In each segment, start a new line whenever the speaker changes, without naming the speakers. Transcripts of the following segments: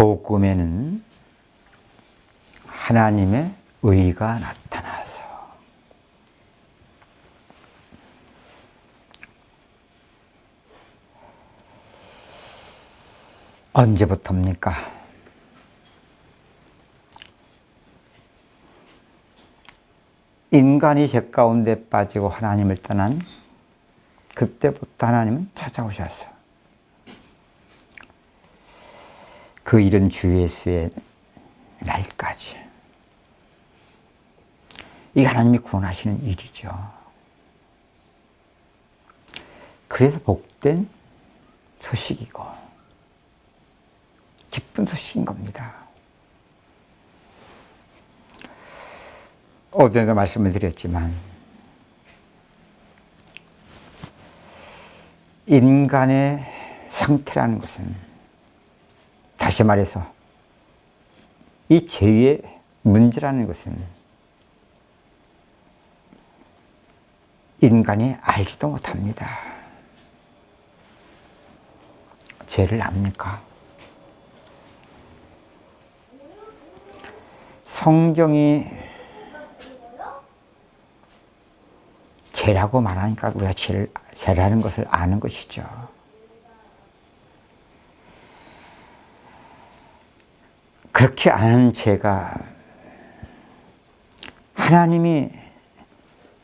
복음에는 하나님의 의가 나타나서 언제부터입니까? 인간이 죄 가운데 빠지고 하나님을 떠난 그때부터 하나님은 찾아오셨어요. 그 이른 주 예수의 날까지. 이게 하나님이 구원하시는 일이죠. 그래서 복된 소식이고 기쁜 소식인 겁니다. 어제도 말씀을 드렸지만 인간의 상태라는 것은, 다시 말해서 이 죄의 문제라는 것은 인간이 알지도 못합니다. 죄를 압니까? 성경이 죄라고 말하니까 우리가 죄라는 것을 아는 것이죠. 그렇게 아는 죄가 하나님이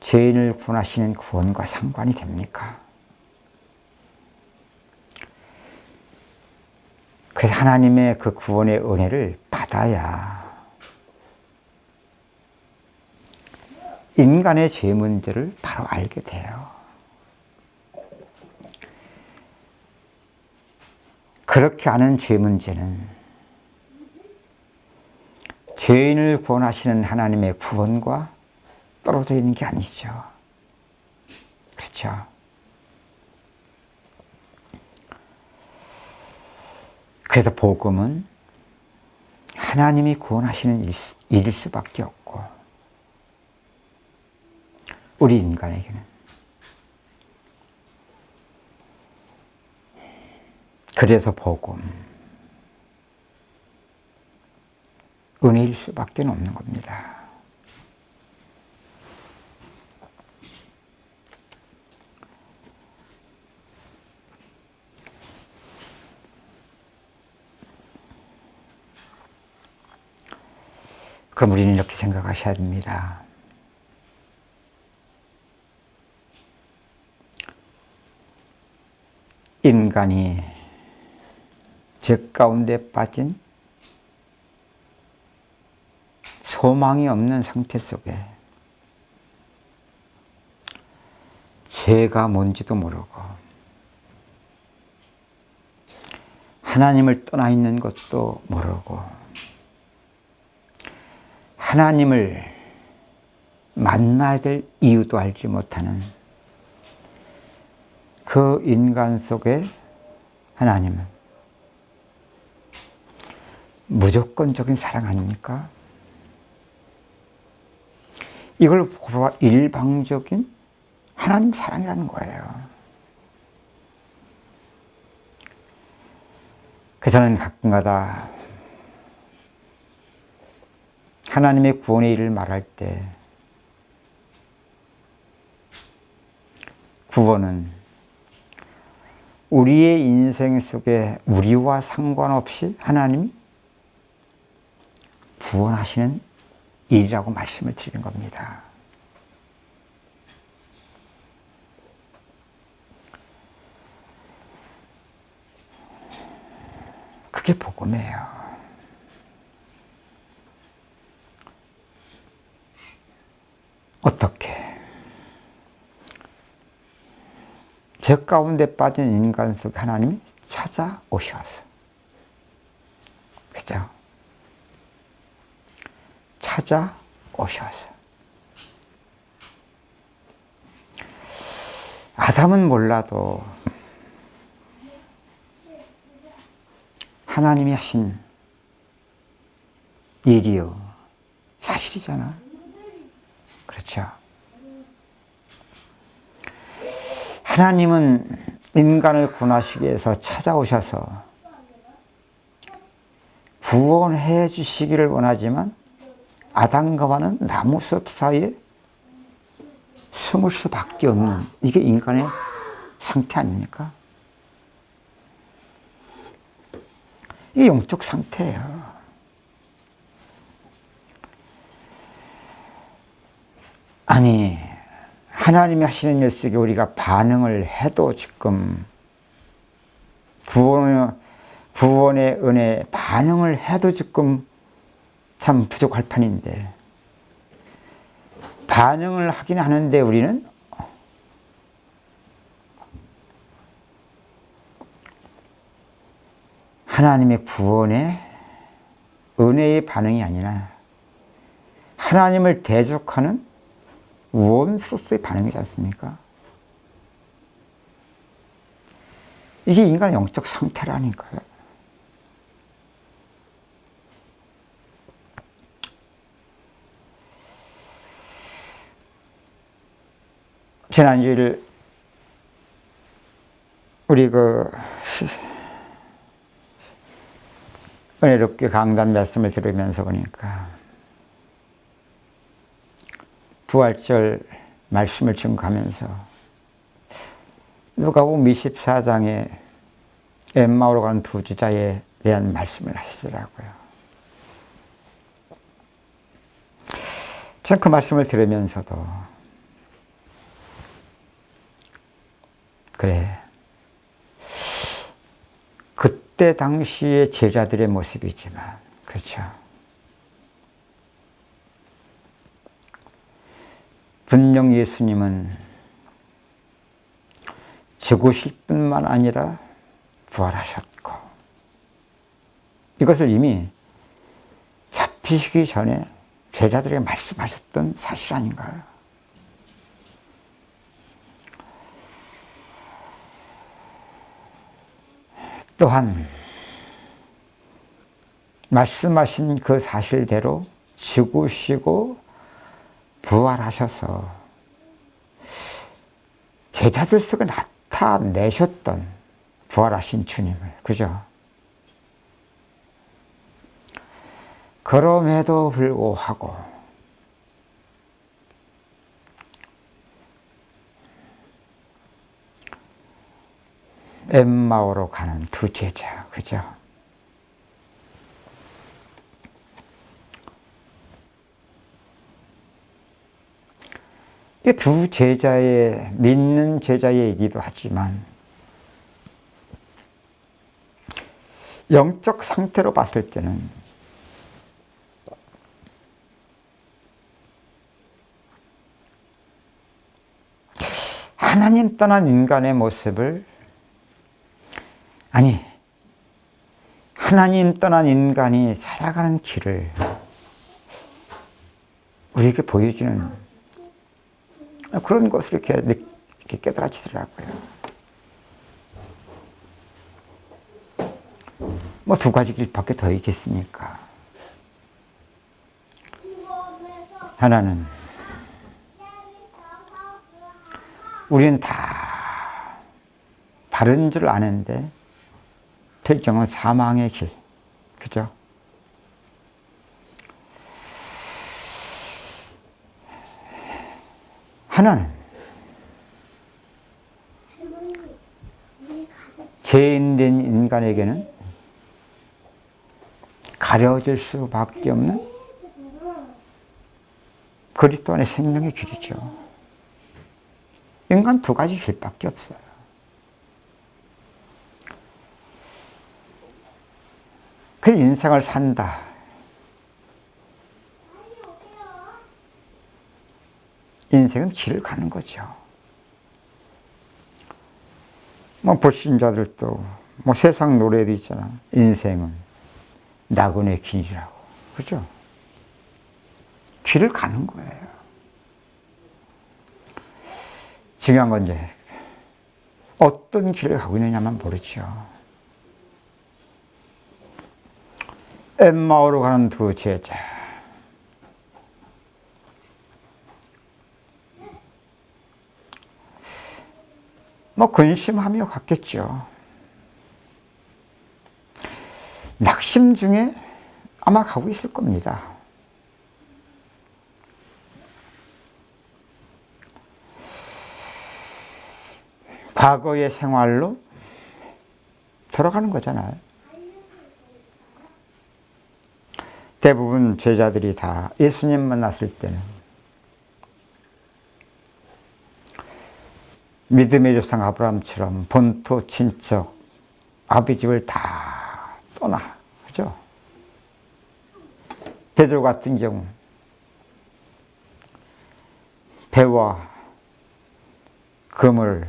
죄인을 구원하시는 구원과 상관이 됩니까? 그래서 하나님의 그 구원의 은혜를 받아야 인간의 죄 문제를 바로 알게 돼요. 그렇게 아는 죄 문제는 죄인을 구원하시는 하나님의 구원과 떨어져 있는 게 아니죠. 그렇죠? 그래서 복음은 하나님이 구원하시는 일일 수밖에 없고, 우리 인간에게는 그래서 복음, 은혜일 수밖에 없는 겁니다. 그럼 우리는 이렇게 생각하셔야 됩니다. 인간이 죄 가운데 빠진 소망이 없는 상태 속에 죄가 뭔지도 모르고 하나님을 떠나 있는 것도 모르고 하나님을 만나야 될 이유도 알지 못하는 그 인간 속에 하나님은 무조건적인 사랑 아닙니까? 이걸 일방적인 하나님 사랑이라는 거예요. 그래서 저는 가끔가다 하나님의 구원의 일을 말할 때 구원은 우리의 인생 속에 우리와 상관없이 하나님이 구원하시는 일이라고 말씀을 드리는 겁니다. 그게 복음이에요. 어떻게? 죄 가운데 빠진 인간 속에 하나님이 찾아오셔서, 그죠? 찾아오셔서. 아담은 몰라도 하나님이 하신 일이요, 사실이잖아. 그렇죠? 하나님은 인간을 구원하시기 위해서 찾아오셔서 구원해 주시기를 원하지만 아담과는 나무숲 사이에 숨을 수밖에 없는, 이게 인간의 상태 아닙니까? 이게 영적 상태예요. 아니, 하나님이 하시는 일 속에 우리가 반응을 해도 지금 구원의 은혜에 반응을 해도 지금 참 부족할 판인데, 반응을 하긴 하는데 우리는 하나님의 구원의 은혜의 반응이 아니라 하나님을 대적하는 원수로서의 반응이지 않습니까? 이게 인간의 영적 상태라니까요. 지난주일 우리 은혜롭게 강단 말씀을 들으면서 보니까 부활절 말씀을 증거하면서 누가복음 24장에 엠마오로 가는 두 제자에 대한 말씀을 하시더라고요. 저는 그 말씀을 들으면서도 그래, 그때 당시의 제자들의 모습이지만, 그렇죠, 분명 예수님은 죽으실 뿐만 아니라 부활하셨고, 이것을 이미 잡히시기 전에 제자들에게 말씀하셨던 사실 아닌가요? 또한 말씀하신 그 사실대로 죽으시고 부활하셔서 제자들 속에 나타내셨던 부활하신 주님을, 그죠? 그럼에도 불구하고 엠마오로 가는 두 제자, 그죠? 이 두 제자의, 믿는 제자의 얘기도 하지만 영적 상태로 봤을 때는 하나님 떠난 인간의 모습을, 아니, 하나님 떠난 인간이 살아가는 길을 우리에게 보여주는 그런 것을 이렇게 깨달아지더라고요. 뭐 두 가지 길밖에 더 있겠습니까? 하나는 우리는 다 바른 줄 아는데 결정은 사망의 길, 그죠? 하나는 죄인된 인간에게는 가려질 수밖에 없는 그리스도 안의 생명의 길이죠. 인간 두 가지 길밖에 없어요. 그 인생을 산다. 인생은 길을 가는 거죠. 뭐 불신자들도 뭐 세상 노래도 있잖아. 인생은 나그네 길이라고, 그죠? 길을 가는 거예요. 중요한 건 이제 어떤 길을 가고 있느냐만 모르죠. 엠마오로 가는 두 제자. 뭐 근심하며 갔겠죠. 낙심 중에 아마 가고 있을 겁니다. 과거의 생활로 돌아가는 거잖아요. 대부분 제자들이 다 예수님 만났을 때는 믿음의 조상 아브라함처럼 본토 친척 아비 집을 다 떠나, 그죠? 베드로 같은 경우 배와 금을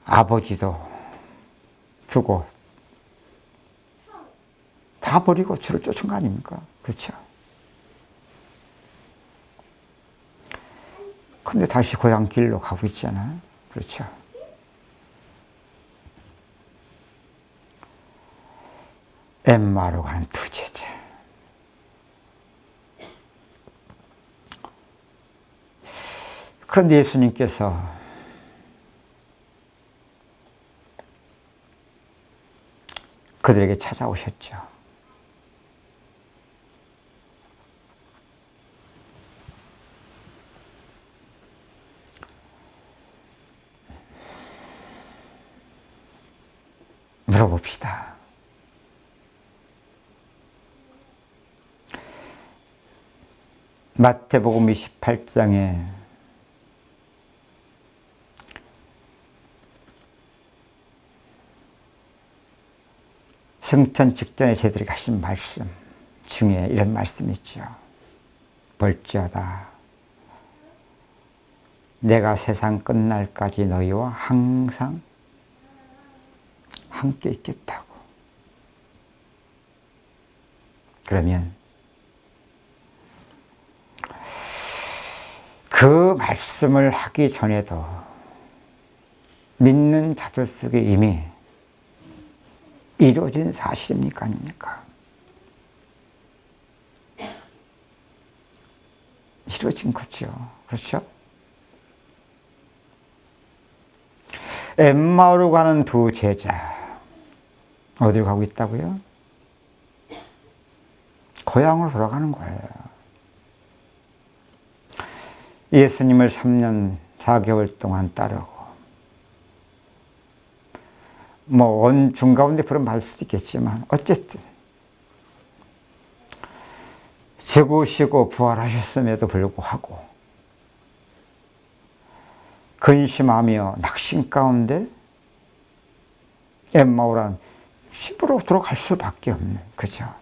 아버지도 두고 다 버리고 주를 쫓은 거 아닙니까? 그렇죠? 근데 다시 고향 길로 가고 있잖아요. 그렇죠? 엠마오로 가는 두 제자. 그런데 예수님께서 그들에게 찾아오셨죠. 물어봅시다. 마태복음 28장에 승천 직전에 저희들에게 하신 말씀 중에 이런 말씀이 있죠. 볼지어다 내가 세상 끝날까지 너희와 항상 함께 있겠다고. 그러면 그 말씀을 하기 전에도 믿는 자들 속에 이미 이루어진 사실입니까? 아닙니까? 이루어진 거죠. 그렇죠? 엠마오로 가는 두 제자 어디로 가고 있다고요? 고향으로 돌아가는 거예요. 예수님을 3년 4개월 동안 따르고 온 중가운데 그런 말 수도 있겠지만 어쨌든 죽으시고 부활하셨음에도 불구하고 근심하며 낙심 가운데 엠마오라는 집으로 들어갈 수밖에 없는, 그죠?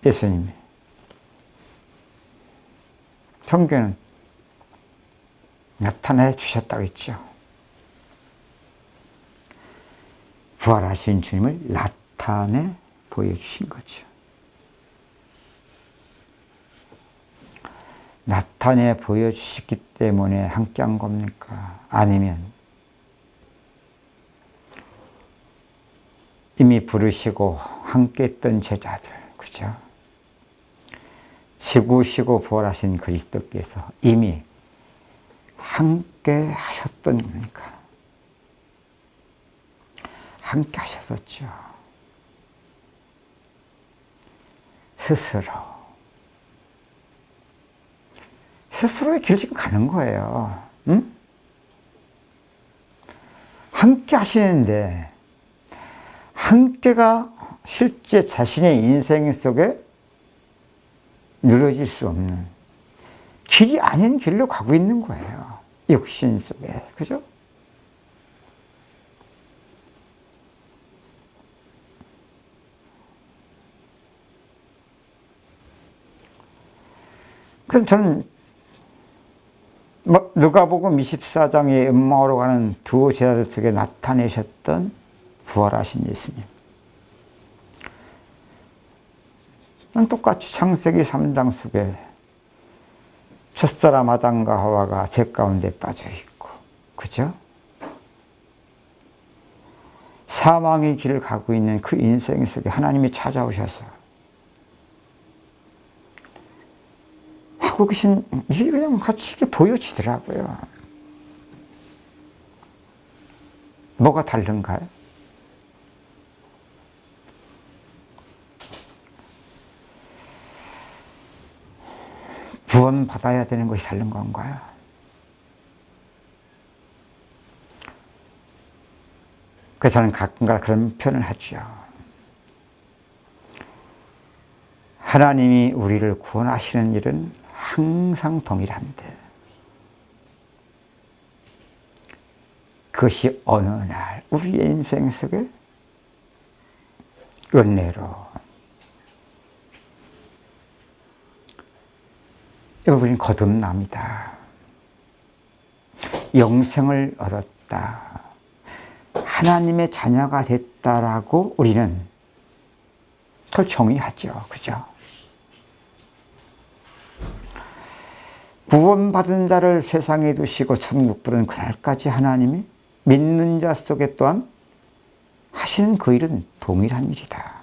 예수님이 성경에는 나타내 주셨다고 했죠. 부활하신 주님을 나타내 보여주신 거죠. 나타내 보여주셨기 때문에 함께한 겁니까? 아니면 이미 부르시고 함께했던 제자들, 그죠? 죽으시고 부활하신 그리스도께서 이미 함께 하셨던 겁니까? 함께 하셨었죠. 스스로의 길 지금 가는 거예요. 응? 함께 하시는데 함께가 실제 자신의 인생 속에 누려질 수 없는 길이 아닌 길로 가고 있는 거예요. 육신 속에. 그죠? 그래서 저는 누가복음 24장에 엠마오로 가는 두 제자들 속에 나타내셨던 부활하신 예수님. 똑같이 창세기 3장 속에 첫사람 아담과 하와가 죄 가운데 빠져 있고, 그죠? 사망의 길을 가고 있는 그 인생 속에 하나님이 찾아오셔서 하고 계신 일이 그냥 같이 이게 보여지더라고요. 뭐가 다른가요? 구원받아야 되는 것이 다른 건가요? 그래서 저는 가끔가다 그런 표현을 하죠. 하나님이 우리를 구원하시는 일은 항상 동일한데 그것이 어느 날 우리의 인생 속에 은혜로 우리는 거듭납니다. 영생을 얻었다. 하나님의 자녀가 됐다라고 우리는 그걸 정의하죠. 그죠? 구원받은 자를 세상에 두시고 천국 부르는 그날까지 하나님이 믿는 자 속에 또한 하시는 그 일은 동일한 일이다.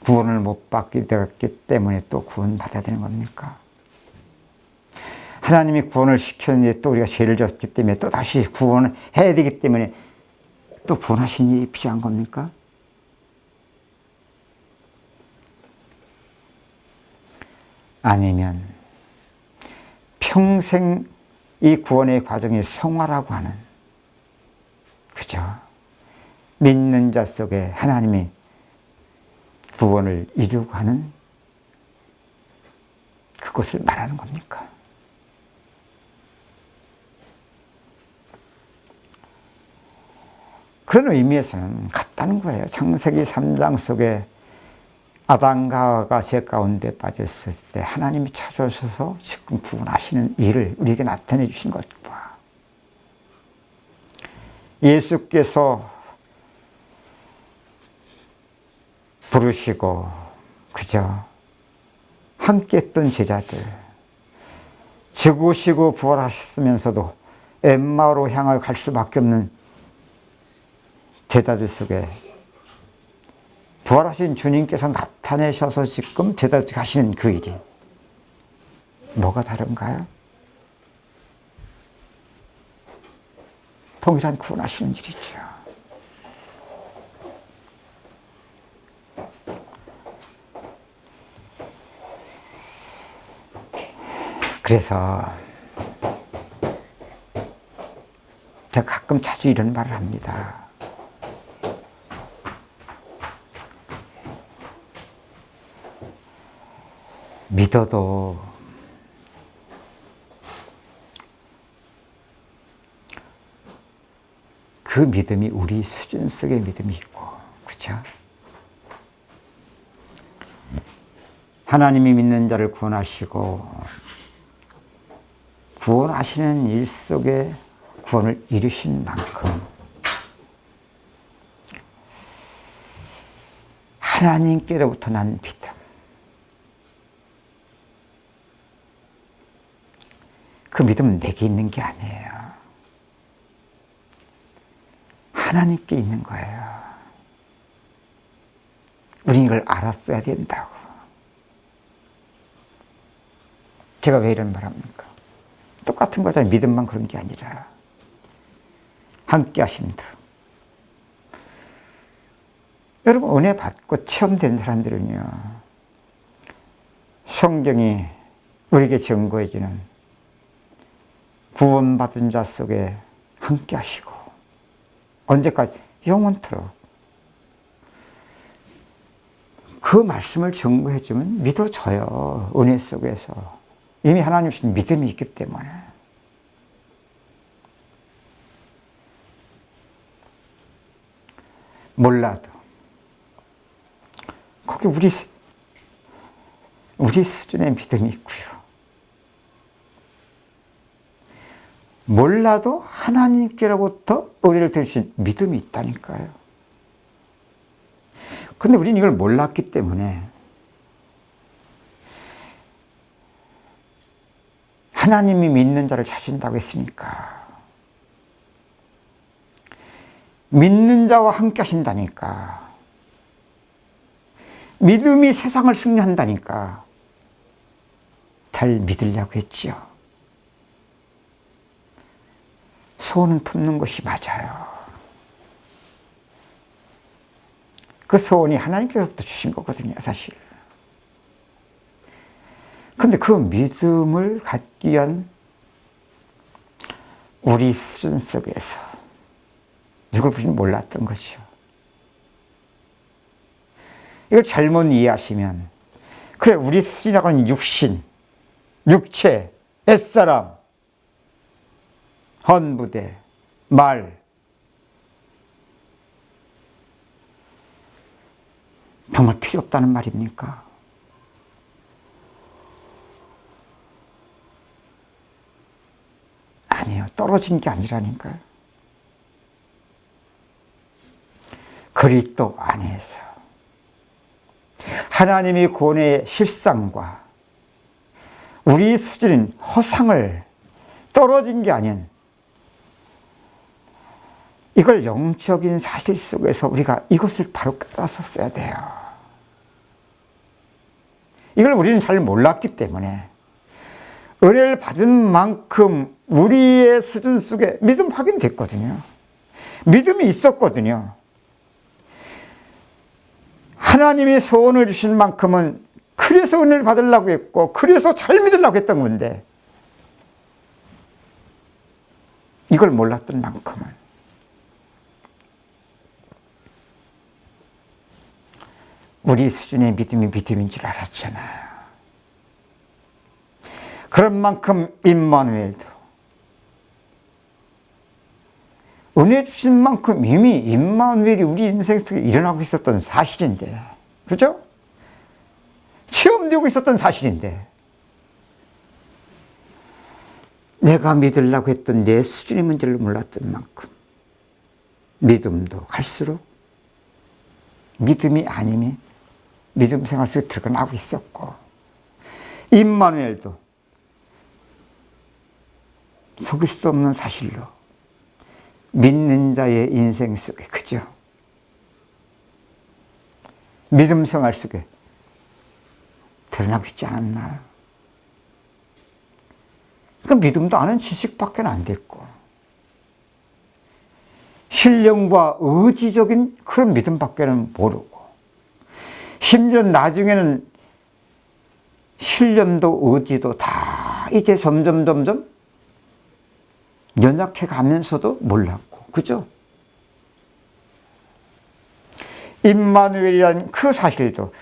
구원을 못 받게 되었기 때문에 또 구원받아야 되는 겁니까? 하나님이 구원을 시켰는데 또 우리가 죄를 졌기 때문에 또 다시 구원을 해야 되기 때문에 또 구원하신 일이 필요한 겁니까? 아니면 평생 이 구원의 과정이 성화라고 하는, 그죠? 믿는 자 속에 하나님이 구원을 이루고 하는 그것을 말하는 겁니까? 그런 의미에서는 같다는 거예요. 창세기 3장 속에 아담과 하와가 죄 가운데 빠졌을 때 하나님이 찾아오셔서 지금 구원하시는 일을 우리에게 나타내 주신 것과 예수께서 부르시고 그저 함께 했던 제자들 죽으시고 부활하셨으면서도 엠마오로 향하여 갈 수밖에 없는 제자들 속에 부활하신 주님께서 나타내셔서 지금 제자들 하시는 그 일이 뭐가 다른가요? 동일한 구원하시는 일이죠. 그래서 제가 가끔 자주 이런 말을 합니다. 믿어도 그 믿음이 우리 수준 속의 믿음이 있고, 그렇죠? 하나님이 믿는 자를 구원하시고 구원하시는 일 속에 구원을 이루신 만큼 하나님께로부터 난 믿음, 그 믿음은 내게 있는 게 아니에요. 하나님께 있는 거예요. 우리는 이걸 알았어야 된다고. 제가 왜 이런 말 합니까? 똑같은 거잖아요. 믿음만 그런 게 아니라 함께 하신다. 여러분 은혜 받고 체험된 사람들은요, 성경이 우리에게 증거해 주는 구원받은 자 속에 함께 하시고 언제까지? 영원토록 그 말씀을 증거해 주면 믿어져요. 은혜 속에서 이미 하나님 주신 믿음이 있기 때문에. 몰라도 거기 우리 수준의 믿음이 있고요. 몰라도 하나님께로부터 우리를 들으신 믿음이 있다니까요. 근데 우리는 이걸 몰랐기 때문에 하나님이 믿는 자를 찾으신다고 했으니까, 믿는 자와 함께 하신다니까, 믿음이 세상을 승리한다니까 잘 믿으려고 했지요. 소원은 품는 것이 맞아요. 그 소원이 하나님께로부터 주신 거거든요, 사실. 근데 그 믿음을 갖기 위한 우리 수준 속에서 이걸 우리는 몰랐던 거죠. 이걸 잘못 이해하시면, 그래, 우리 수준이라고 하는 육신, 육체, 옛사람, 헌부대, 말, 정말 필요 없다는 말입니까? 아니요, 떨어진 게 아니라니까요. 그리스도 안에서 하나님의 구원의 실상과 우리 수준인 허상을 떨어진 게 아닌, 이걸 영적인 사실 속에서 우리가 이것을 바로 깨달았어야 돼요. 이걸 우리는 잘 몰랐기 때문에 은혜를 받은 만큼 우리의 수준 속에 믿음 확인됐거든요. 믿음이 있었거든요. 하나님이 소원을 주신 만큼은 그래서 은혜를 받으려고 했고, 그래서 잘 믿으려고 했던 건데, 이걸 몰랐던 만큼은 우리 수준의 믿음이 믿음인 줄 알았잖아요. 그런 만큼 임마누엘도 은혜 주신 만큼 이미 임마누엘이 우리 인생 속에 일어나고 있었던 사실인데, 그죠? 체험되고 있었던 사실인데, 내가 믿으려고 했던 내 수준의 문제를 몰랐던 만큼 믿음도 갈수록 믿음이 아님이 믿음 생활 속에 들어가고 있었고, 임마누엘도 속일 수 없는 사실로 믿는 자의 인생 속에, 그죠? 믿음 생활 속에 드러나고 있지 않았나요? 그 믿음도 아는 지식밖에 안 됐고, 신령과 의지적인 그런 믿음밖에는 모르고, 심지어 나중에는 신념도 의지도 다 이제 점점 연약해 가면서도 몰랐고, 그죠? 임마누엘이라는 그 사실도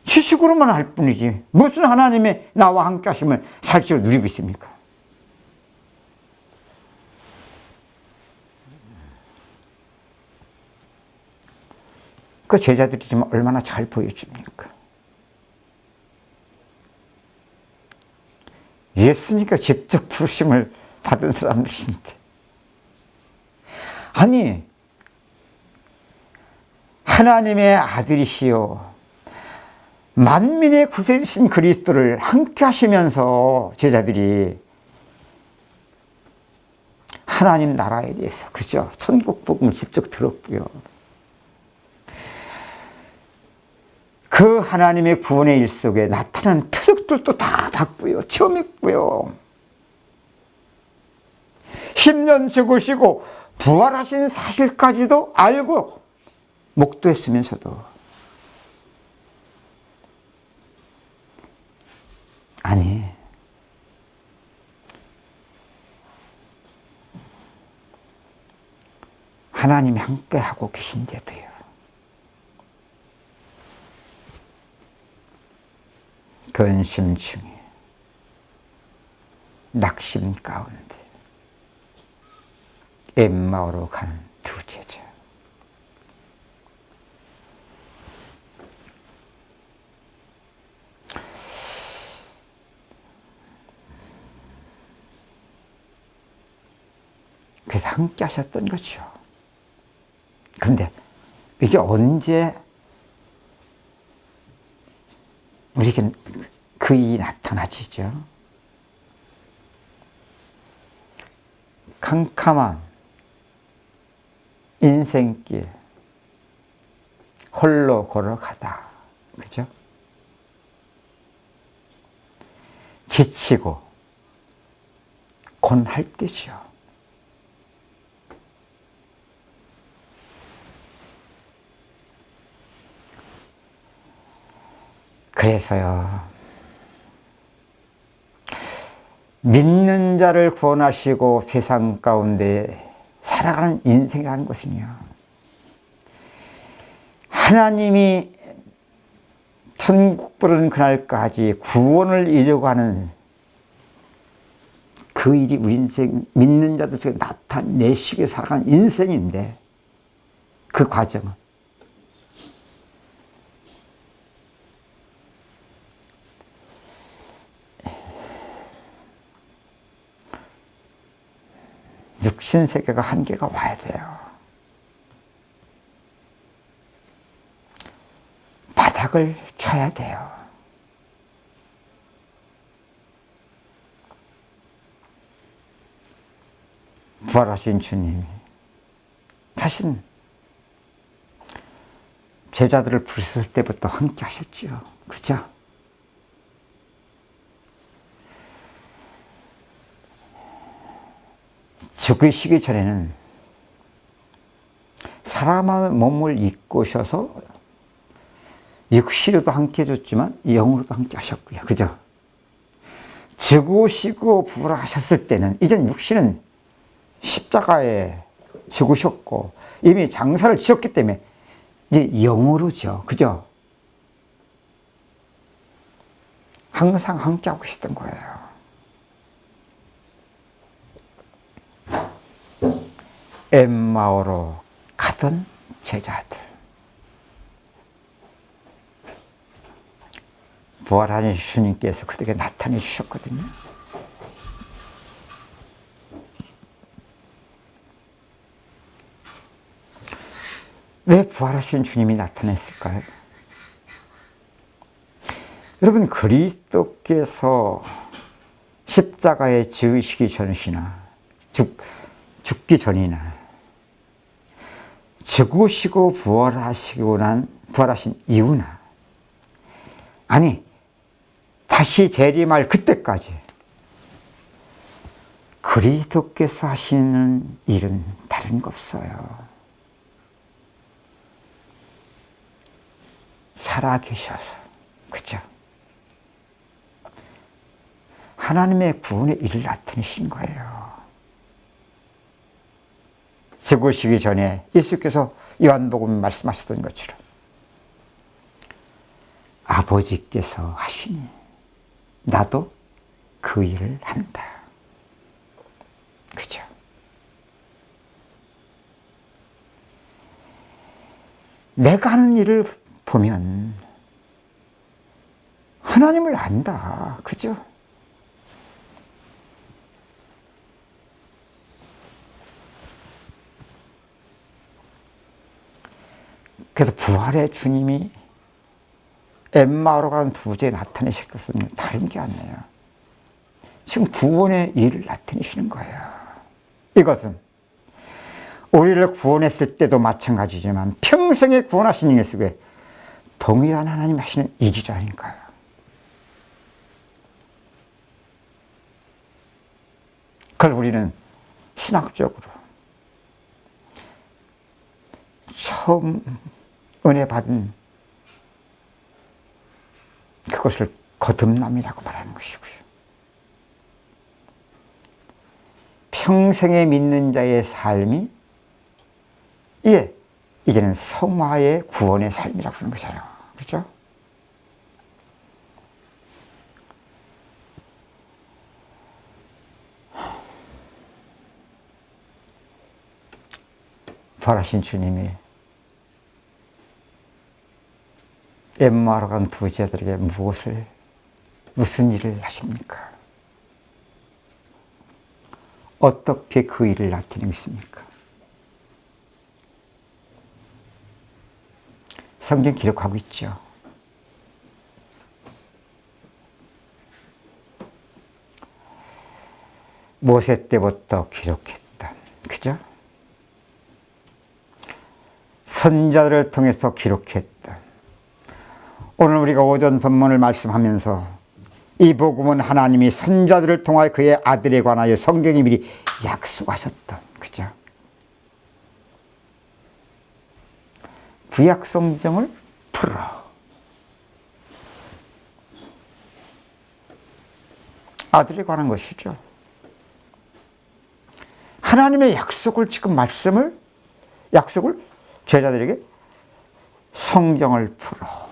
지식으로만 알 뿐이지 무슨 하나님의 나와 함께 하심을 사실로 누리고 있습니까? 그 제자들이 지금 얼마나 잘 보여줍니까? 예수니까 직접 부르심을 받은 사람들인데, 아니, 하나님의 아들이시요 만민의 구세주신 그리스도를 함께 하시면서 제자들이 하나님 나라에 대해서, 그죠? 천국 복음을 직접 들었고요. 그 하나님의 구원의 일 속에 나타나는 표적들도 다 봤고요. 체험했고요. 10년 죽으시고 부활하신 사실까지도 알고 목도했으면서도, 아니, 하나님이 함께 하고 계신데도요, 근심 중에 낙심 가운데 엠마오로 가는 두 제자. 그래서 함께 하셨던 거죠. 그런데 이게 언제 우리에게 그 일이 나타나지죠? 캄캄한 인생길 홀로 걸어가다, 그죠? 지치고 곤할 때죠. 그래서요, 믿는 자를 구원하시고 세상 가운데 살아가는 인생이라는 것은요, 하나님이 천국 부르는 그날까지 구원을 이루고 하는 그 일이 우리 인생, 믿는 자들 속에 나타내시게 살아가는 인생인데, 그 과정은 육신 세계가 한계가 와야 돼요. 바닥을 쳐야 돼요. 부활하신 주님이 사실 제자들을 부르셨을 때부터 함께 하셨죠. 그죠? 죽으시기 전에는 사람의 몸을 입고 오셔서 육시로도 함께 해줬지만 영으로도 함께 하셨고요. 그죠? 죽으시고 부활하셨을 때는 이젠 육신은 십자가에 죽으셨고 이미 장사를 지었기 때문에 이제 영으로죠. 그죠? 항상 함께하고 계셨던 거예요. 엠마오로 가던 제자들, 부활하신 주님께서 그들에게 나타내 주셨거든요. 왜 부활하신 주님이 나타났을까요? 여러분, 그리스도께서 십자가에 죽으시기 전이나 죽기 전이나 죽으시고 부활하신 이후나, 아니 다시 재림할 그때까지 그리스도께서 하시는 일은 다른 거 없어요. 살아계셔서, 그죠? 하나님의 구원의 일을 나타내신 거예요. 죽으시기 전에 예수께서 요한복음 말씀하셨던 것처럼 아버지께서 하시니 나도 그 일을 한다. 그죠? 내가 하는 일을 보면 하나님을 안다. 그죠? 그래서 부활의 주님이 엠마오로 가는 두제에 나타내실 것은 다른 게 아니에요. 지금 구원의 일을 나타내시는 거예요. 이것은 우리를 구원했을 때도 마찬가지지만 평생에 구원하신 일 속에 동일한 하나님 하시는 일이라니까요. 그걸 우리는 신학적으로 처음 은혜 받은 그것을 거듭남이라고 말하는 것이고요. 평생에 믿는 자의 삶이 이제는 성화의 구원의 삶이라고 하는 거잖아요. 그렇죠? 부활하신 주님이 엠마오로 간 두 제자들에게 무슨 일을 하십니까? 어떻게 그 일을 나타내십니까? 성경 기록하고 있죠. 모세 때부터 기록했던, 그죠? 선자들을 통해서 기록했던, 오늘 우리가 오전 본문을 말씀하면서 이 복음은 하나님이 선자들을 통하여 그의 아들에 관하여 성경이 미리 약속하셨던, 그죠? 구약 성경을 풀어 아들에 관한 것이죠. 하나님의 약속을 지금 약속을 제자들에게 성경을 풀어.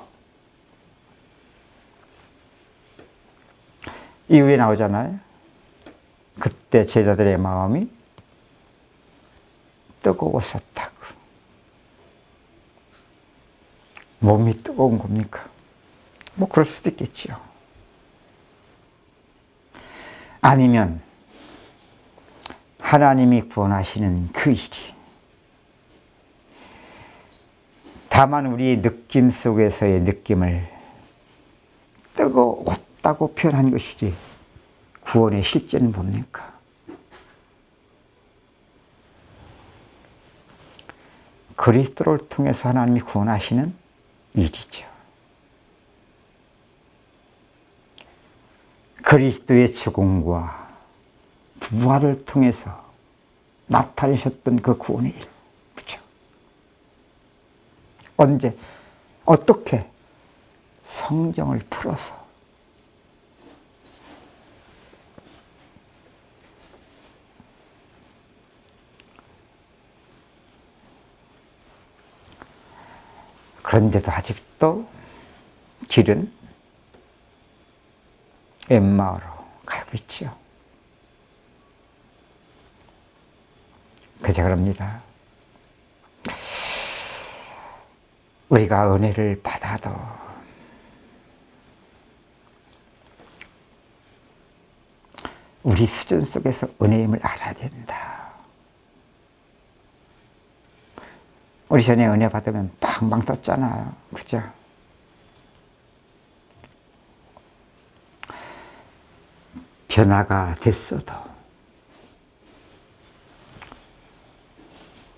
이후에 나오잖아요. 그때 제자들의 마음이 뜨거웠었다고. 몸이 뜨거운 겁니까? 뭐 그럴 수도 있겠죠. 아니면 하나님이 구원하시는 그 일이 다만 우리의 느낌 속에서의 느낌을 뜨거웠다고 표현한 것이지 구원의 실제는 뭡니까? 그리스도를 통해서 하나님이 구원하시는 일이죠. 그리스도의 죽음과 부활을 통해서 나타내셨던 그 구원의 일. 그렇죠? 언제, 어떻게? 성경을 풀어서. 그런데도 아직도 길은 엠마오로 가고 있죠. 그저 그럽니다. 우리가 은혜를 받아도 우리 수준 속에서 은혜임을 알아야 된다. 우리 전에 은혜 받으면 팡팡 떴잖아요. 그죠? 변화가 됐어도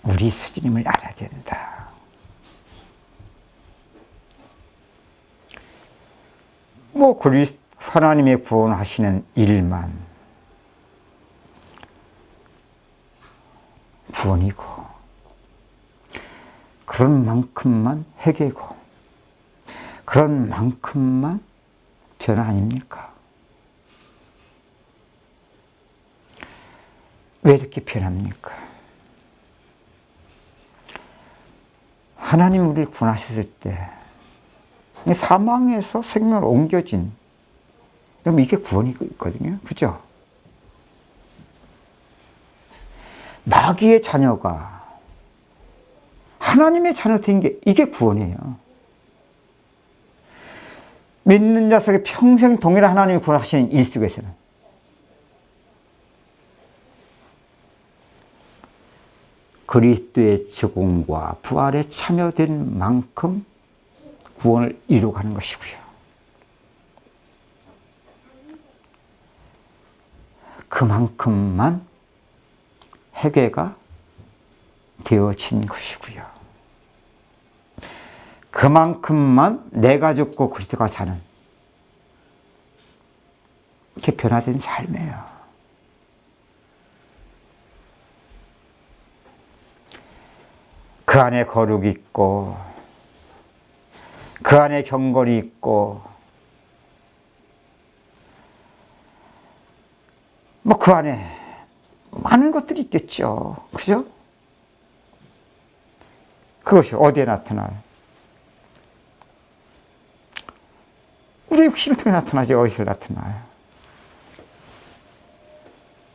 우리 수준임을 알아야 된다. 뭐 하나님의 구원하시는 일만 구원이고 그런 만큼만 회개고 그런 만큼만 변화 아닙니까? 왜 이렇게 변합니까? 하나님 우리를 구원하셨을 때 사망에서 생명으로 옮겨진, 그럼 이게 구원이 있거든요. 그죠? 마귀의 자녀가 하나님의 자녀 된 게 이게 구원이에요. 믿는 자석에 평생 동일한 하나님이 구원하시는 일 속에서는 그리스도의 죽음과 부활에 참여된 만큼 구원을 이루어가는 것이고요. 그만큼만 회개가 되어진 것이고요. 그만큼만 내가 죽고 그리스도가 사는 이렇게 변화된 삶이에요. 그 안에 거룩이 있고 그 안에 경건이 있고 뭐 그 안에 많은 것들이 있겠죠. 그죠? 그것이 어디에 나타나요? 우리 육신을 통해 나타나지 어디서 나타나요?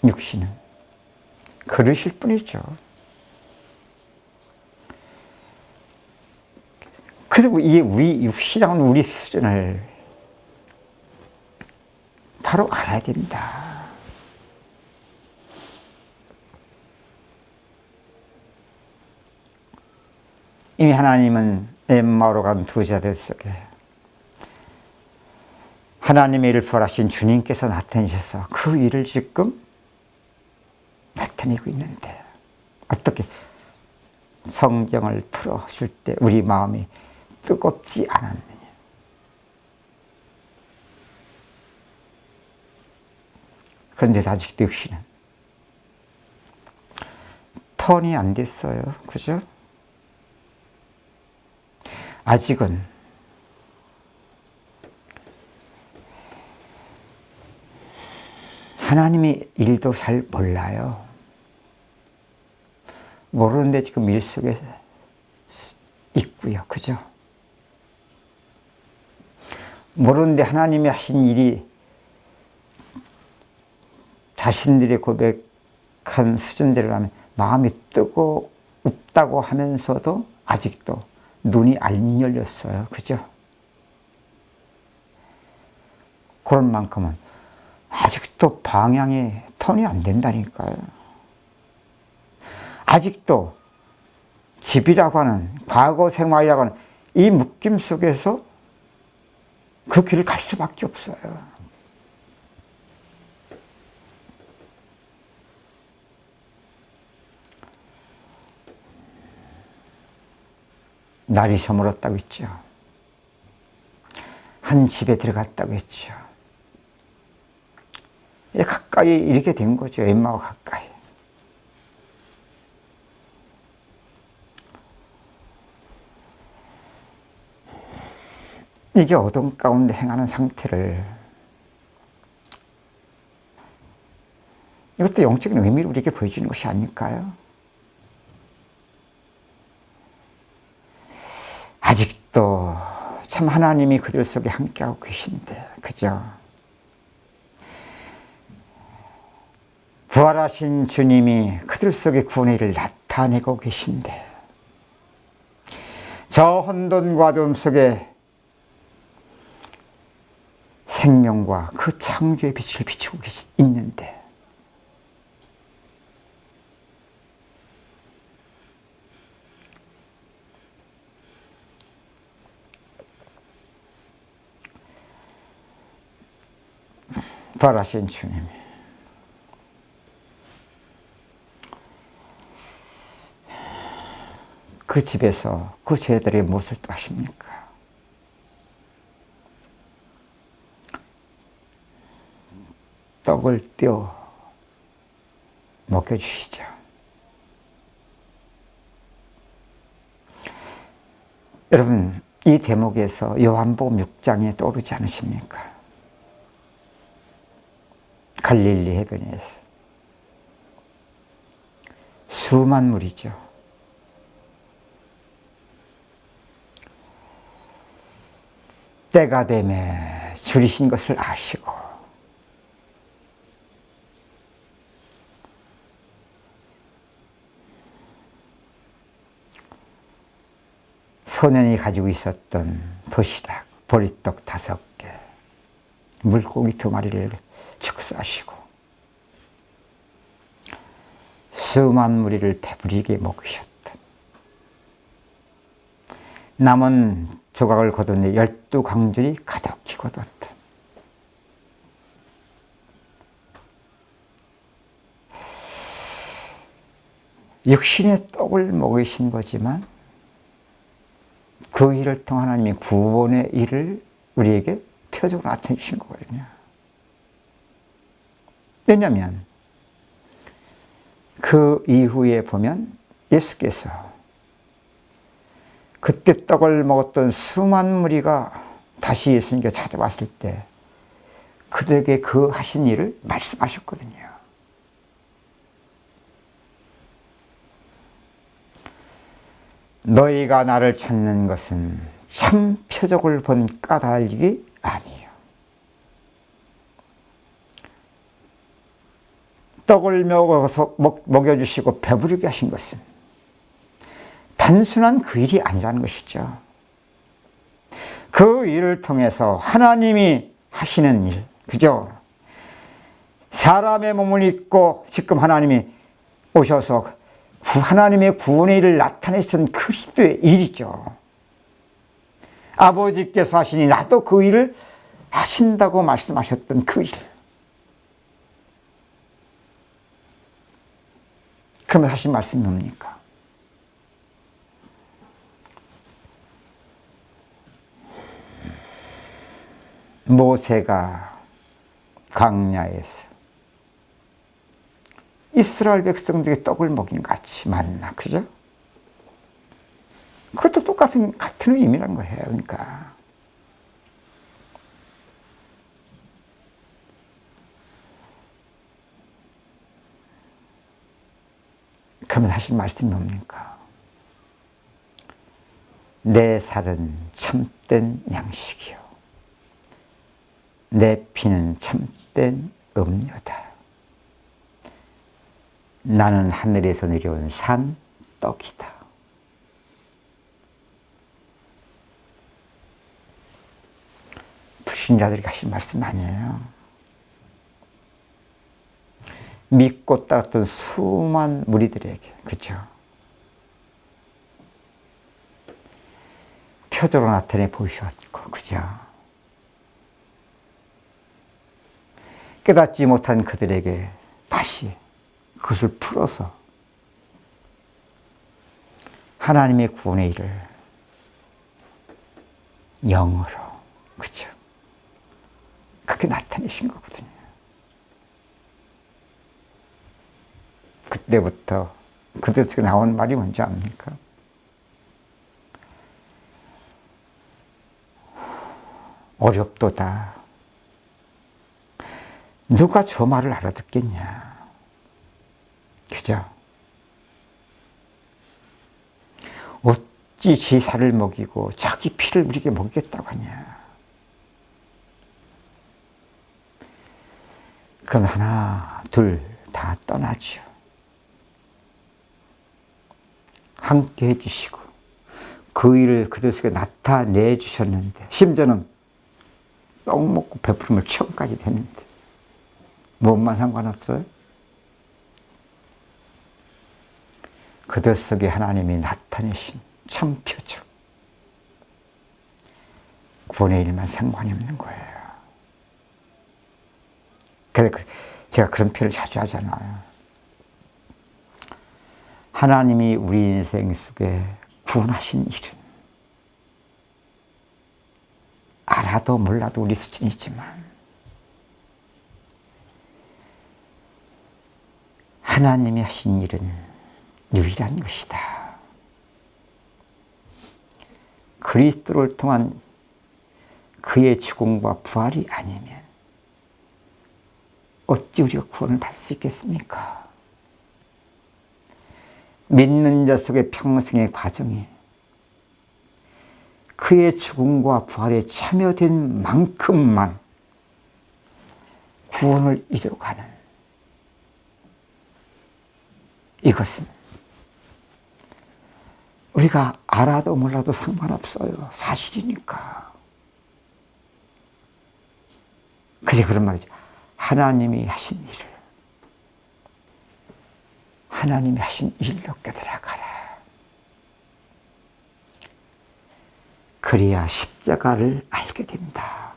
육신은 그릇일 뿐이죠. 그리고 이 우리 육신이라는 우리 수준을 바로 알아야 된다. 이미 하나님은 엠마오로 간 두 자들 속에 하나님의 일을 부활하신 주님께서 나타내셔서 그 일을 지금 나타내고 있는데 어떻게 성경을 풀어줄 때 우리 마음이 뜨겁지 않았느냐. 그런데 아직도 역시는 턴이 안 됐어요. 그죠? 아직은 하나님의 일도 잘 몰라요. 모르는데 지금 일 속에 있고요. 그죠? 모르는데 하나님이 하신 일이 자신들이 고백한 수준대로 하면 마음이 뜨겁다고 하면서도 아직도 눈이 안 열렸어요. 그죠? 그런 만큼은 아직도 방향이 턴이 안 된다니까요. 아직도 집이라고 하는, 과거 생활이라고 하는 이 묶임 속에서 그 길을 갈 수밖에 없어요. 날이 저물었다고 했죠. 한 집에 들어갔다고 했죠. 가까이 이렇게 된 거죠. 엠마오 가까이. 이게 어둠 가운데 행하는 상태를, 이것도 영적인 의미를 우리에게 보여주는 것이 아닐까요? 아직도 참 하나님이 그들 속에 함께하고 계신데, 그죠? 부활하신 주님이 그들 속에 구원의 일을 나타내고 계신데, 저 혼돈과 어둠 속에 생명과 그 창조의 빛을 비추고 있는데, 부활하신 주님이 그 집에서 그 죄들이 무엇을 또 하십니까? 떡을 떼어 먹여주시죠. 여러분, 이 대목에서 요한복음 6장에 떠오르지 않으십니까? 갈릴리 해변에서 수만 무리죠. 때가 되매 줄이신 것을 아시고 소년이 가지고 있었던 도시락, 보리떡 5개, 물고기 2마리를 축사하시고 수만 무리를 배부리게 먹으셨던, 남은 조각을 거둔 12강줄이 가득히 거뒀던, 육신의 떡을 먹이신 거지만 그 일을 통해 하나님이 구원의 일을 우리에게 표적으로 나타내 주신 거거든요. 왜냐하면 그 이후에 보면 예수께서 그때 떡을 먹었던 수만 무리가 다시 예수님께 찾아왔을 때 그들에게 그 하신 일을 말씀하셨거든요. 너희가 나를 찾는 것은 참 표적을 본 까닭이 아니에요. 떡을 먹여주시고 배부르게 하신 것은 단순한 그 일이 아니라는 것이죠. 그 일을 통해서 하나님이 하시는 일, 그죠? 사람의 몸을 입고 지금 하나님이 오셔서 하나님의 구원의 일을 나타내신 그리스도의 일이죠. 아버지께서 하시니 나도 그 일을 하신다고 말씀하셨던 그 일. 그러면 하신 말씀이 뭡니까? 모세가 광야에서 이스라엘 백성들에게 떡을 먹인 같이 만나, 그죠? 그것도 같은 의미라는 거예요. 그러니까 그러면 하실 말씀이 뭡니까? 내 살은 참된 양식이요 내 피는 참된 음료다. 나는 하늘에서 내려온 산 떡이다. 불신자들이 하신 말씀 아니에요. 믿고 따랐던 수많은 무리들에게, 그죠? 표적으로 나타내 보이셨고, 그죠? 깨닫지 못한 그들에게 다시 그것을 풀어서 하나님의 구원의 일을 영으로, 그죠? 그렇게 나타내신 거거든요. 그때부터 그들에게 나온 말이 뭔지 압니까? 어렵도다. 누가 저 말을 알아듣겠냐. 그죠? 어찌 지 살을 먹이고 자기 피를 우리에게 먹이겠다고 하냐. 그럼 하나, 둘 다 떠나죠. 함께 해주시고 그 일을 그들 속에 나타내 주셨는데 심지어는 떡 먹고 배부름을 체험까지 됐는데 무엇만 상관없어요? 그들 속에 하나님이 나타내신 참 표적 구원의 일만 상관이 없는 거예요. 그래서 제가 그런 표현을 자주 하잖아요. 하나님이 우리 인생 속에 구원하신 일은 알아도 몰라도 우리 수준이지만 하나님이 하신 일은 유일한 것이다. 그리스도를 통한 그의 죽음과 부활이 아니면 어찌 우리가 구원을 받을 수 있겠습니까? 믿는 자 속의 평생의 과정이 그의 죽음과 부활에 참여된 만큼만 구원을 이루어가는 이것은 우리가 알아도 몰라도 상관없어요. 사실이니까. 그래서 그런 말이죠. 하나님이 하신 일을 하나님이 하신 일로 깨달아가라. 그래야 십자가를 알게 된다.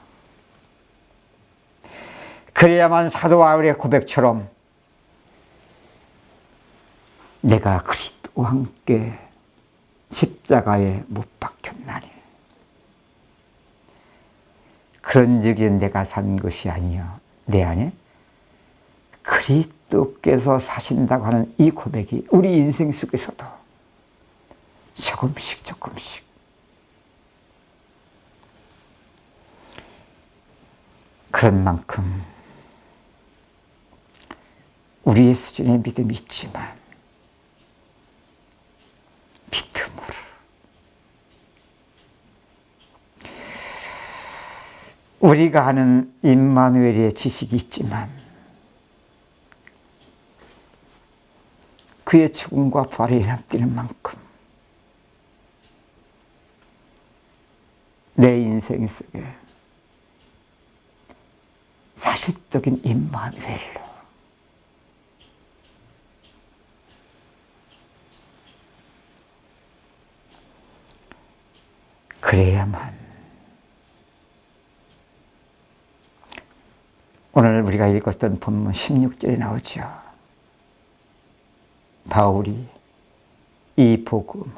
그래야만 사도 바울의 고백처럼 내가 그리스도와 함께 십자가에 못 박혔나니 그런즉 내가 산 것이 아니요 내 안에 그리스도께서 사신다고 하는 이 고백이 우리 인생 속에서도 조금씩 그런 만큼 우리의 수준의 믿음이 있지만 비틈으로 우리가 아는 임마누엘의 지식이 있지만 그의 죽음과 부활에 연합되는 만큼 내 인생 속에 사실적인 임마누엘로 그래야만 오늘 우리가 읽었던 본문 16절에 나오죠. 바울이 이 복음은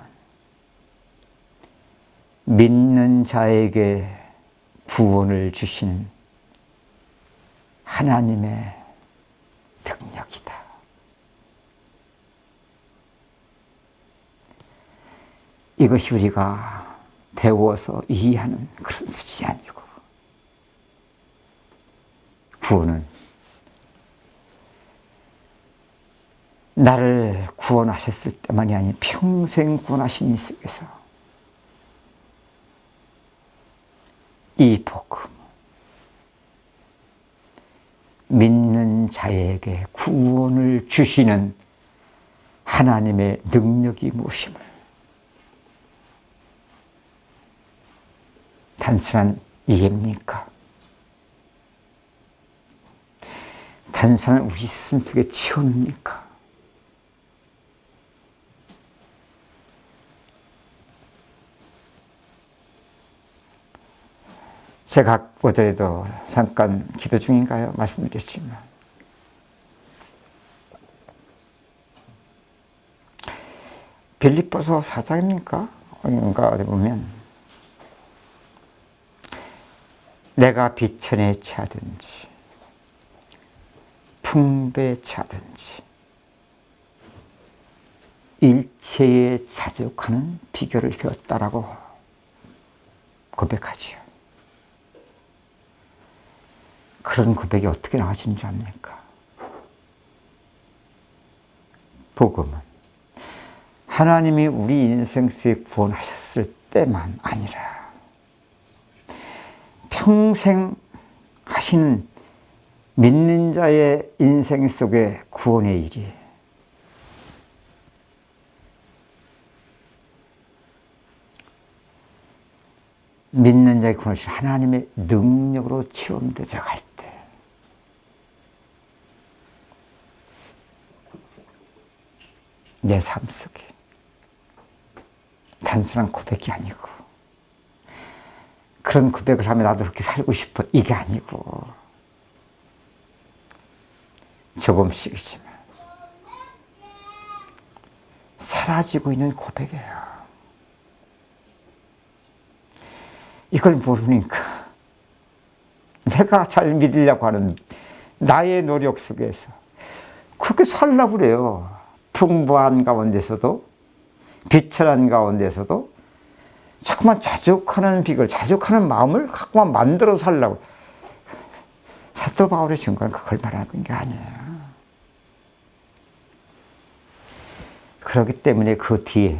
믿는 자에게 구원을 주시는 하나님의 능력이다. 이것이 우리가 배워서 이해하는 그런 수준이 아니고 구원은 나를 구원하셨을 때만이 아니라 평생 구원하신 이 속에서 이 복음, 믿는 자에게 구원을 주시는 하나님의 능력이 무엇임을 단순한 이해입니까? 단순한 우리 스스로의 체험입니까? 제가 어제도 잠깐 기도 중인가요? 말씀드렸지만 빌립보서 4장입니까? 어딘가 어디 보면 내가 비천에 차든지 풍부에 차든지 일체에 자족하는 비결을 배웠다라고 고백하지요. 그런 고백이 어떻게 나와지는 줄 압니까? 복음은 하나님이 우리 인생 속에 구원하셨을 때만 아니라 평생 하시는 믿는 자의 인생 속의 구원의 일이 믿는 자의 구원을 하나님의 능력으로 체험되어 갈 때 내 삶 속에 단순한 고백이 아니고 그런 고백을 하면 나도 그렇게 살고 싶어 이게 아니고 조금씩이지만 사라지고 있는 고백이에요. 이걸 모르니까 내가 잘 믿으려고 하는 나의 노력 속에서 그렇게 살려고 그래요. 풍부한 가운데서도 비천한 가운데서도 자꾸만 자족하는 비결, 자족하는 마음을 자꾸만 만들어 살려고. 사도 바울의 증거는 그걸 말하는 게 아니에요. 그렇기 때문에 그 뒤에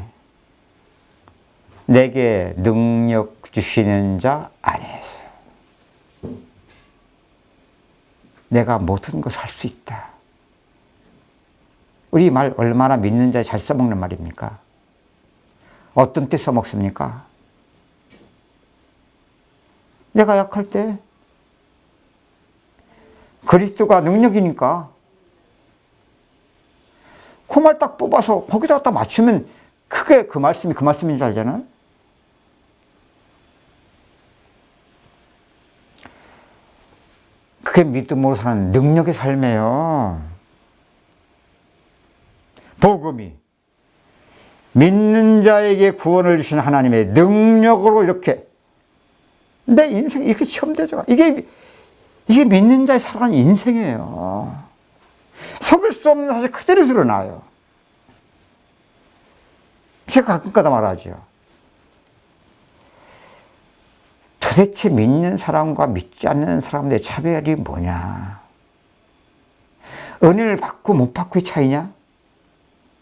내게 능력 주시는 자 안에서 내가 모든 것을 할 수 있다. 우리 말 얼마나 믿는 자에 잘 써먹는 말입니까? 어떤 때 써먹습니까? 내가 약할 때 그리스도가 능력이니까 그 말 딱 뽑아서 거기다가 딱 맞추면 크게 그 말씀이 그 말씀인 줄 알잖아요. 그게 믿음으로 사는 능력의 삶이에요. 복음이 믿는 자에게 구원을 주신 하나님의 능력으로 이렇게 내 인생 이렇게 체험되죠. 이게 믿는 자의 살아가는 인생이에요. 속일 수 없는 사실 그대로 드러나요. 제가 가끔가다 말하죠. 도대체 믿는 사람과 믿지 않는 사람들의 차별이 뭐냐? 은혜를 받고 못 받고의 차이냐?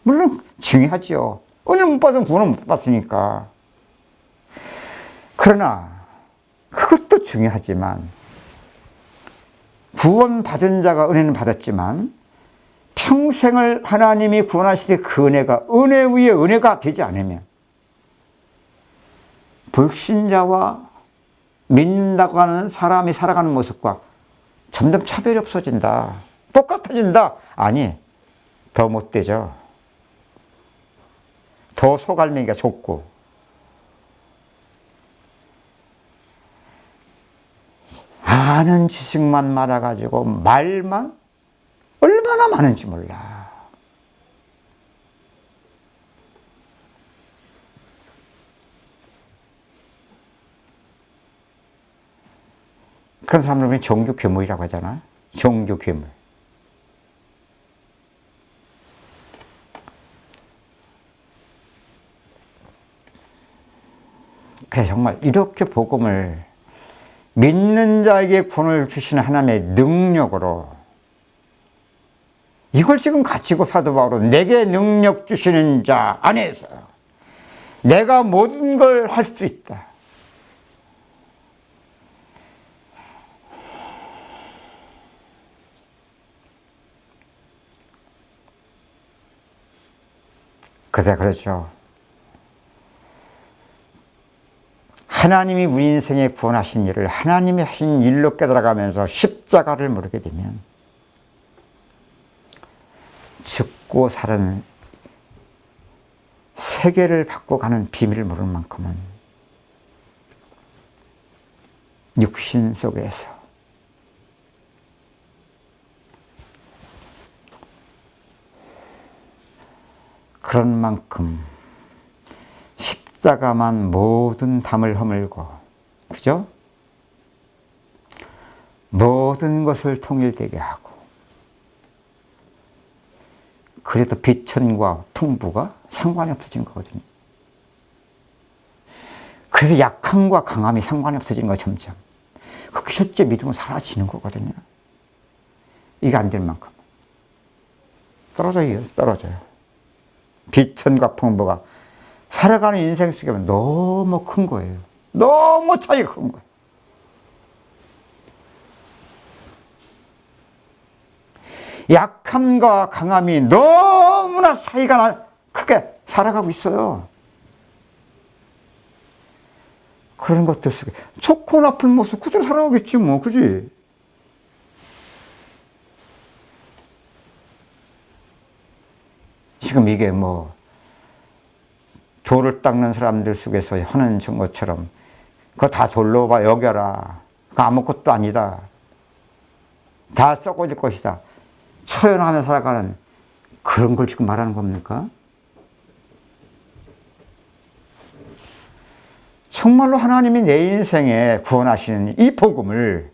물론 중요하죠. 은혜를 못 받으면 구원을 못 받으니까. 그러나 그것도 중요하지만 구원받은 자가 은혜는 받았지만 평생을 하나님이 구원하실 때 그 은혜가 은혜 위에 은혜가 되지 않으면 불신자와 믿는다고 하는 사람이 살아가는 모습과 점점 차별이 없어진다. 똑같아진다. 아니, 더 못되죠. 더 소갈매기가 좁고 아는 지식만 많아가지고 말만 얼마나 많은지 몰라. 그런 사람들은 종교 괴물이라고 하잖아. 종교 괴물. 그래, 정말 이렇게 복음을 믿는 자에게 구원을 주시는 하나님의 능력으로 이걸 지금 가지고 사도 바울은 내게 능력 주시는 자 안에서 내가 모든 걸 할 수 있다. 그래, 그렇죠. 하나님이 우리 인생에 구원하신 일을 하나님이 하신 일로 깨달아가면서 십자가를 모르게 되면 죽고 사는 세계를 바꿔가는 비밀을 모르는 만큼은 육신 속에서 그런 만큼 십자가만 모든 담을 허물고, 그죠? 모든 것을 통일되게 하고, 그래도 비천과 풍부가 상관이 없어진 거거든요. 그래서 약함과 강함이 상관이 없어지는 거예요, 점점. 그게 실제 믿음은 사라지는 거거든요. 이게 안 될 만큼. 떨어져요. 비천과 풍부가 살아가는 인생 속에 너무 큰 거예요. 너무 차이가 큰 거예요. 약함과 강함이 너무나 차이가 크게 살아가고 있어요. 그런 것들 속에 좋고 나쁜 모습 그대로 살아가겠지 뭐, 그지? 지금 이게 뭐 돌을 닦는 사람들 속에서 하는 것처럼 그거 다 돌로 봐 여겨라. 그거 아무것도 아니다. 다 썩어질 것이다. 처연하며 살아가는 그런 걸 지금 말하는 겁니까? 정말로 하나님이 내 인생에 구원하시는 이 복음을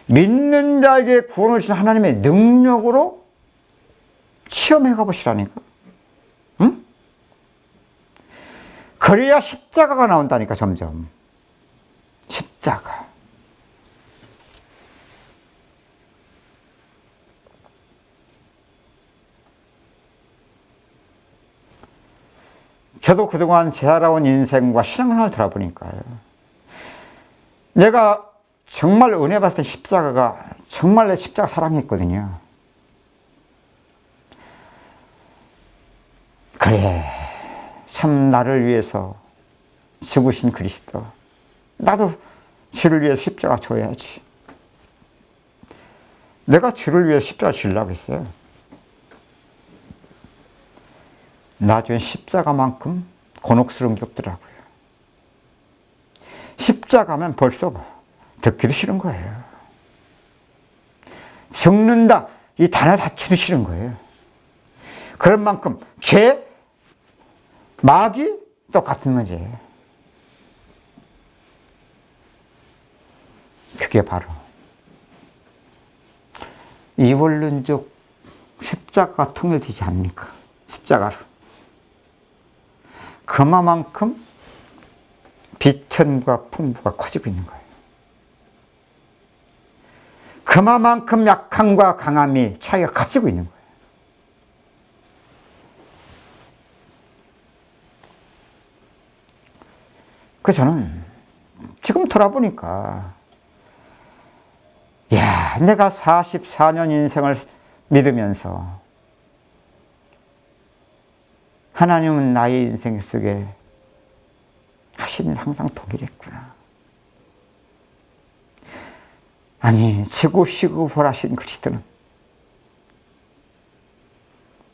믿는 자에게 구원을 주신 하나님의 능력으로 체험해 가보시라니까. 응? 그래야 십자가가 나온다니까, 점점. 십자가. 저도 그동안 제 살아온 인생과 신앙생활을 돌아보니까요. 내가 정말 은혜 받았던 십자가가 정말 내 십자가 사랑했거든요. 그래, 참 나를 위해서 죽으신 그리스도. 나도 주를 위해서 십자가 져야지. 내가 주를 위해서 십자가 지려고 했어요. 나중에 십자가만큼 곤혹스러운 게 없더라고요. 십자가면 벌써 듣기도 싫은 거예요. 죽는다, 이 단어 자체도 싫은 거예요. 그런 만큼 죄, 마귀 똑같은 문제예요. 그게 바로 이원론적 십자가가 통일되지 않습니까? 십자가로. 그만큼 비천과 풍부가 커지고 있는 거예요. 그만큼 약함과 강함이 차이가 커지고 있는 거예요. 그래서 저는 지금 돌아보니까 야, 내가 44년 인생을 믿으면서 하나님은 나의 인생 속에 하신 일 항상 동일했구나. 아니, 지고 쉬고 보라신 그리스도는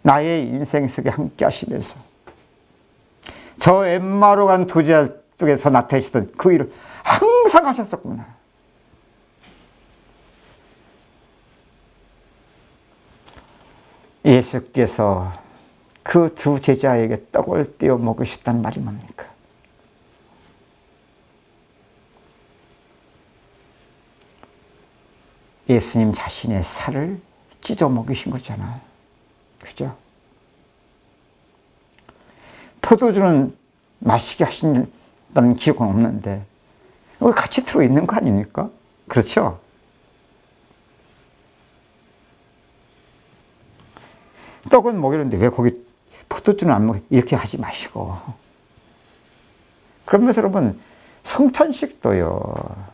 나의 인생 속에 함께 하시면서 저 엠마로 간 두자 속에서 나타내시던 그 일을 항상 하셨었구나. 예수께서 그 두 제자에게 떡을 떼어 먹으셨다는 말이 뭡니까? 예수님 자신의 살을 찢어 먹이신 거잖아요. 그죠? 포도주는 마시게 하신다는 기억은 없는데 여기 같이 들어있는 거 아닙니까? 그렇죠? 떡은 먹이는데 왜 거기 포도주는 안 먹여? 이렇게 하지 마시고. 그러면서 여러분, 성찬식도요.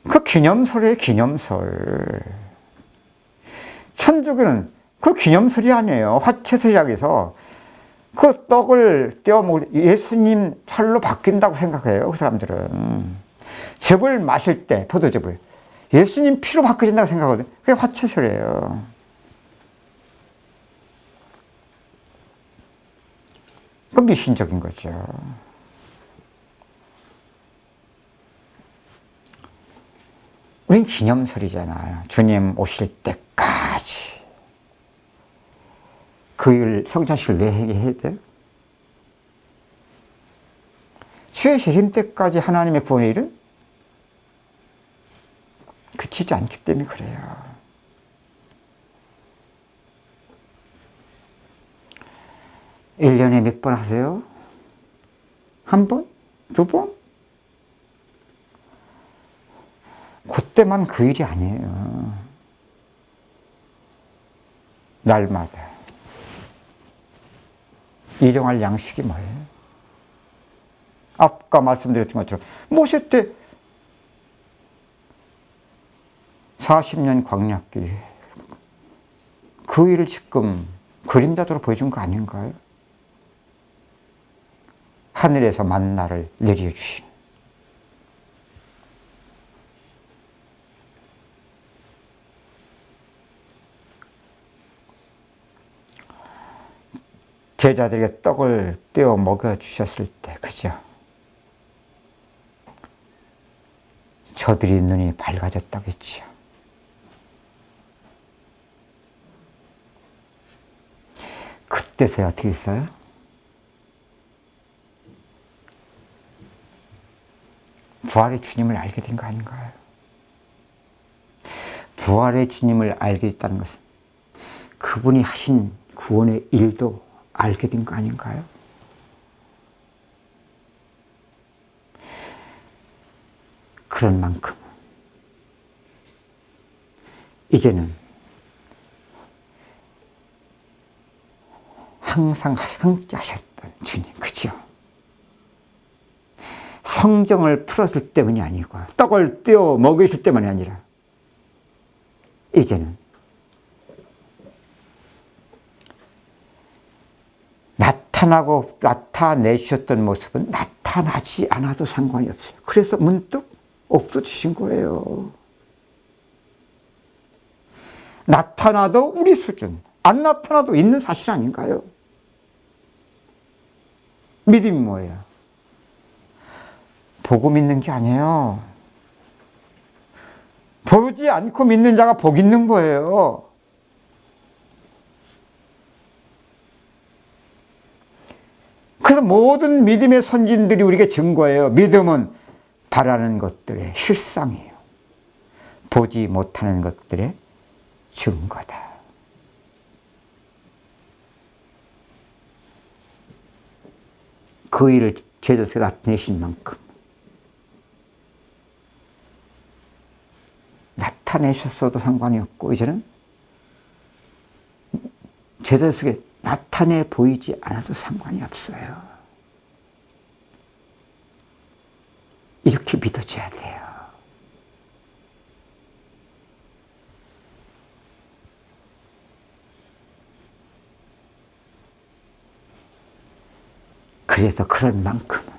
그 기념설이에요, 기념설. 천주교는 그 기념설이 아니에요. 화채에서 시작해서 그 떡을 떼어 먹을 예수님 살로 바뀐다고 생각해요, 그 사람들은. 즙을 마실 때, 포도즙을. 예수님 피로 바뀌어진다고 생각하거든요. 그게 화채설이에요. 그 미신적인 거죠. 우린 기념설이잖아요. 주님 오실 때까지. 그 일, 성찬식을 왜 해야 돼요? 주의 재림 때까지 하나님의 구원의 일은 그치지 않기 때문에 그래요. 일 년에 몇 번 하세요? 한 번? 두 번? 그때만 그 일이 아니에요. 날마다. 일용할 양식이 뭐예요? 아까 말씀드렸던 것처럼 모세 때 40년 광야길 그 일을 지금 그림자도로 보여준 거 아닌가요? 하늘에서 만나를 내려주신 제자들에게 떡을 떼어 먹여주셨을 때, 그죠? 저들이 눈이 밝아졌다고 했지요. 그때서야 어떻게 했어요? 부활의 주님을 알게 된 거 아닌가요? 부활의 주님을 알게 됐다는 것은 그분이 하신 구원의 일도 알게 된 거 아닌가요? 그런 만큼 이제는 항상 함께 하셨던 주님, 그죠? 성경을 풀어줄 때문이 아니고 떡을 떼어 먹여줄 때만이 아니라 이제는 나타내주셨던 모습은 나타나지 않아도 상관이 없어요. 그래서 문득 없어지신 거예요. 나타나도 우리 수준, 안 나타나도 있는 사실 아닌가요? 믿음이 뭐예요? 보고 믿는 게 아니에요. 보지 않고 믿는 자가 복 있는 거예요. 그래서 모든 믿음의 선진들이 우리에게 증거예요. 믿음은 바라는 것들의 실상이에요. 보지 못하는 것들의 증거다. 그 일을 제자들에게 나타내신 만큼 나타내셨어도 상관이 없고 이제는 제자들에게 나타내 보이지 않아도 상관이 없어요. 이렇게 믿어줘야 돼요. 그래서 그런 만큼은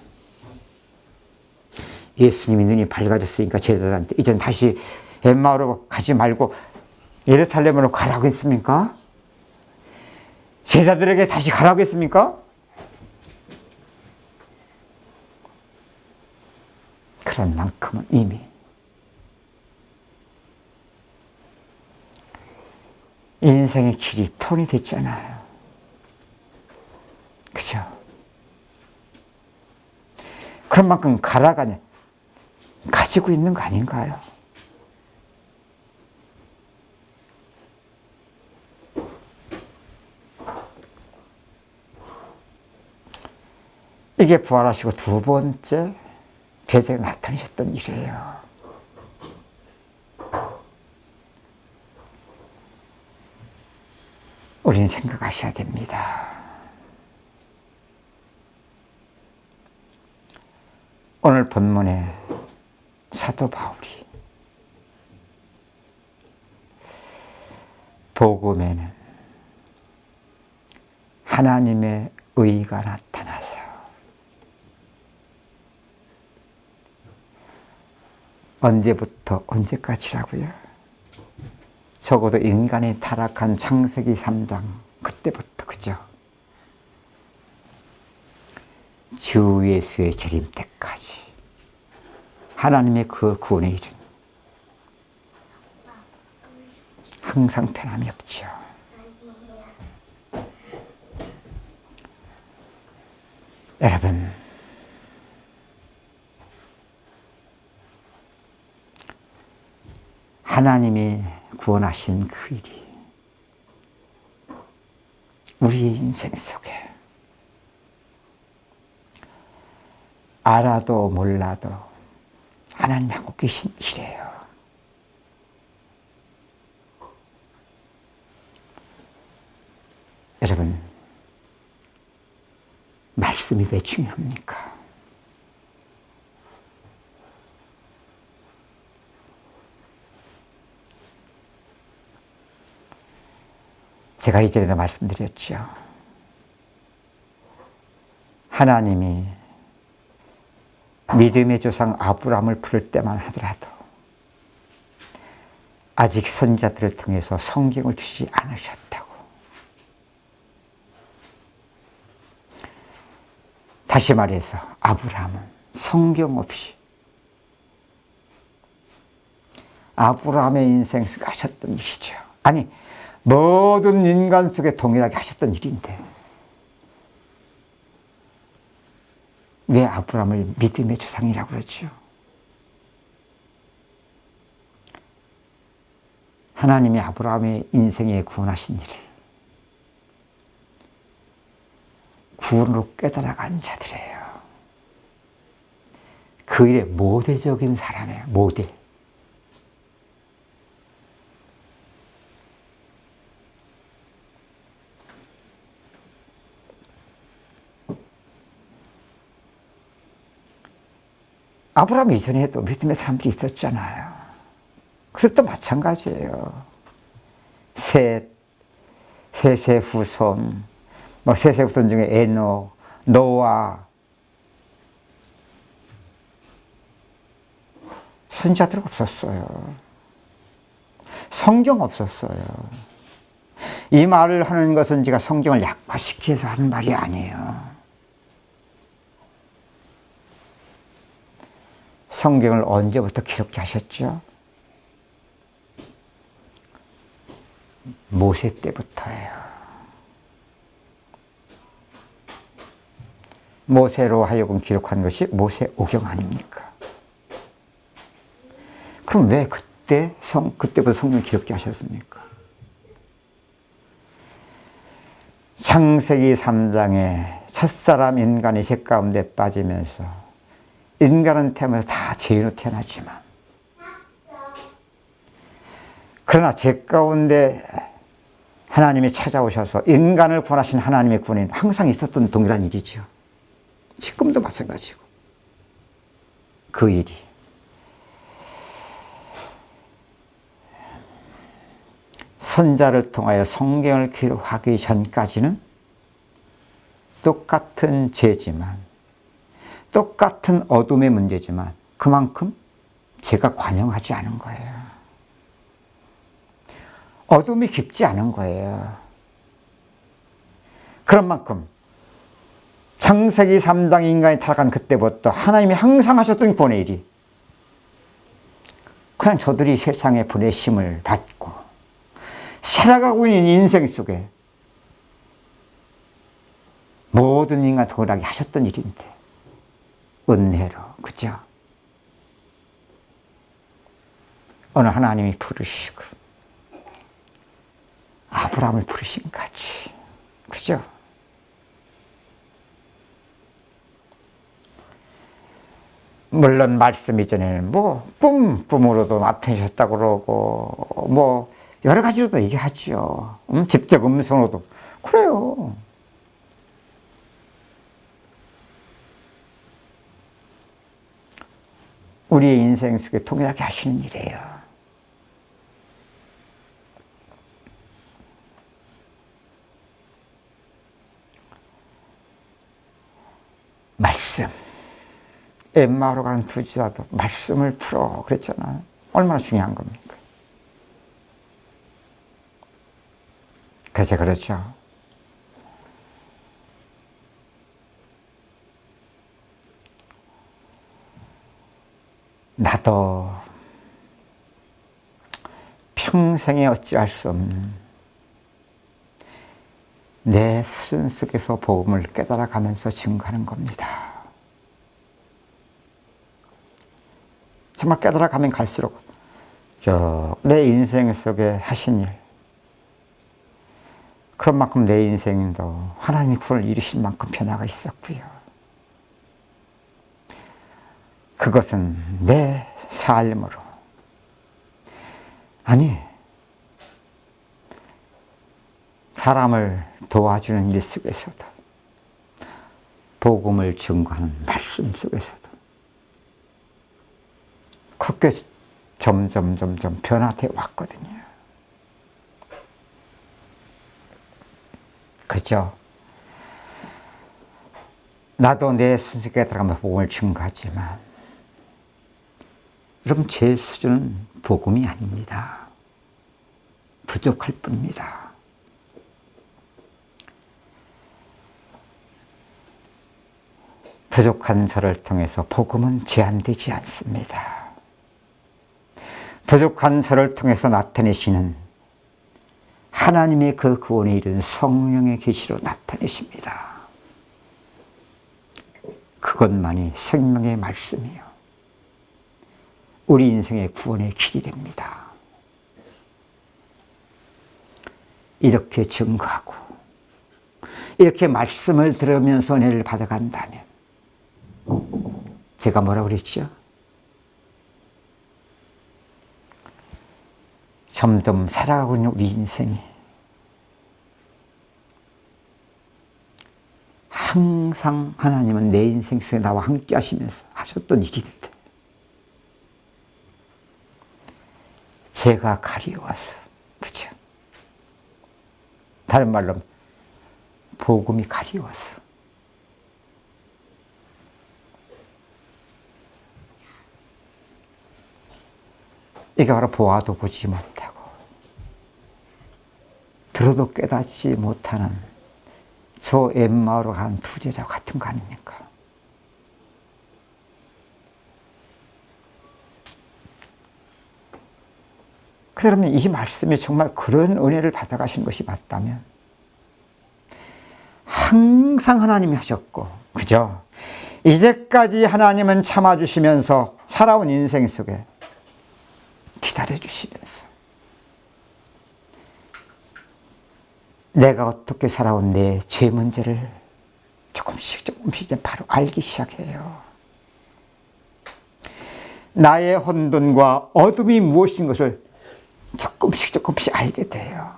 예수님이 눈이 밝아졌으니까 제자들한테 이젠 다시 엠마오로 가지 말고 예루살렘으로 가라고 했습니까? 제자들에게 다시 가라고 했습니까? 그런 만큼은 이미 인생의 길이 턴이 됐잖아요. 그죠? 그런 만큼 가라가냐 가지고 있는 거 아닌가요? 이게 부활하시고 두 번째 제자가 나타나셨던 일이에요. 우리는 생각하셔야 됩니다. 오늘 본문에 사도 바울이 복음에는 하나님의 의가 나타나서 언제부터 언제까지라고요? 적어도 인간이 타락한 창세기 3장 그때부터, 그죠? 주 예수의 재림 때까지 하나님의 그 구원의 일은 항상 변함이 없죠. 여러분, 하나님이 구원하신 그 일이 우리 인생 속에 알아도 몰라도 하나님이 하고 계신 일이에요. 여러분, 말씀이 왜 중요합니까? 제가 이전에도 말씀드렸죠. 하나님이 믿음의 조상 아브라함을 부를 때만 하더라도 아직 선자들을 통해서 성경을 주지 않으셨다고. 다시 말해서 아브라함은 성경 없이 아브라함의 인생 속에 하셨던 일이죠. 아니, 모든 인간 속에 동일하게 하셨던 일인데 왜 아브라함을 믿음의 조상이라고 그러죠? 하나님이 아브라함의 인생에 구원하신 일을 구원으로 깨달아간 자들이에요. 그 일의 모델적인 사람이에요. 모델. 아브라함 이전에도 믿음의 사람들이 있었잖아요. 그것도 마찬가지예요. 셋, 셋의 후손, 셋의 후손 중에 에녹, 노아, 선지자들 없었어요. 성경 없었어요. 이 말을 하는 것은 제가 성경을 약화시키 해서 하는 말이 아니에요. 성경을 언제부터 기록하셨죠? 모세 때부터예요. 모세로 하여금 기록한 것이 모세오경 아닙니까? 그럼 왜 그때부터 성경을 기록해 하셨습니까? 창세기 3장에 첫사람 인간이 죄 가운데 빠지면서 인간은 태어나서 다 죄인으로 태어나지만 그러나 죄 가운데 하나님이 찾아오셔서 인간을 구원하신 하나님의 구원은 항상 있었던 동일한 일이죠. 지금도 마찬가지고. 그 일이 선자를 통하여 성경을 기록하기 전까지는 똑같은 죄지만 똑같은 어둠의 문제지만 그만큼 죄가 관영하지 않은 거예요. 어둠이 깊지 않은 거예요. 그런 만큼 창세기 3장 인간이 타락한 그때부터 하나님이 항상 하셨던 구원의 일이 그냥 저들이 세상의 보내심을 받고 살아가고 있는 인생 속에 모든 인간 동일하게 하셨던 일인데 은혜로, 그죠? 오늘 하나님이 부르시고 아브라함을 부르신 같이, 그죠? 물론 말씀 이전에는 꿈으로도 나타내셨다고 그러고 여러 가지로도 얘기하죠. 직접 음성으로도. 그래요. 우리의 인생 속에 통일하게 하시는 일이에요. 말씀. 엠마오로 가는 두 지사도 말씀을 풀어 그랬잖아요. 얼마나 중요한 겁니까? 그래서 그렇죠. 나도 평생에 어찌할 수 없는 내 스승 속에서 복음을 깨달아가면서 증거하는 겁니다. 정말 깨달아가면 갈수록 내 인생 속에 하신 일, 그런 만큼 내 인생도 하나님이 구원을 이루신 만큼 변화가 있었고요. 그것은 내 삶으로, 아니 사람을 도와주는 일 속에서도, 복음을 증거하는 말씀 속에서도 그렇게 점점 변화되어 왔거든요. 그렇죠? 나도 내 스승에게 들어가면서 복음을 증거하지만 여러분, 제 수준은 복음이 아닙니다. 부족할 뿐입니다. 부족한 저를 통해서 복음은 제한되지 않습니다. 부족한 저를 통해서 나타내시는 하나님의 그 구원에 이른 성령의 계시로 나타내십니다. 그것만이 생명의 말씀이요, 우리 인생의 구원의 길이 됩니다. 이렇게 증거하고 이렇게 말씀을 들으면서 은혜를 받아간다면, 제가 뭐라고 그랬죠? 점점 살아가고 있는 우리 인생이 항상 하나님은 내 인생 속에 나와 함께 하시면서 하셨던 일인데, 제가 가리워서, 그죠? 다른 말로 복음이 가리워서 이게 바로 보아도 보지 못하고 들어도 깨닫지 못하는 저 엠마오로 가는 두 제자와 같은 거 아닙니까? 그러면 이 말씀이 정말 그런 은혜를 받아가신 것이 맞다면 항상 하나님이 하셨고, 그죠? 이제까지 하나님은 참아주시면서 살아온 인생 속에 기다려주시면서 내가 어떻게 살아온 내 죄 문제를 조금씩 이제 바로 알기 시작해요. 나의 혼돈과 어둠이 무엇인 것을 조금씩 알게 돼요.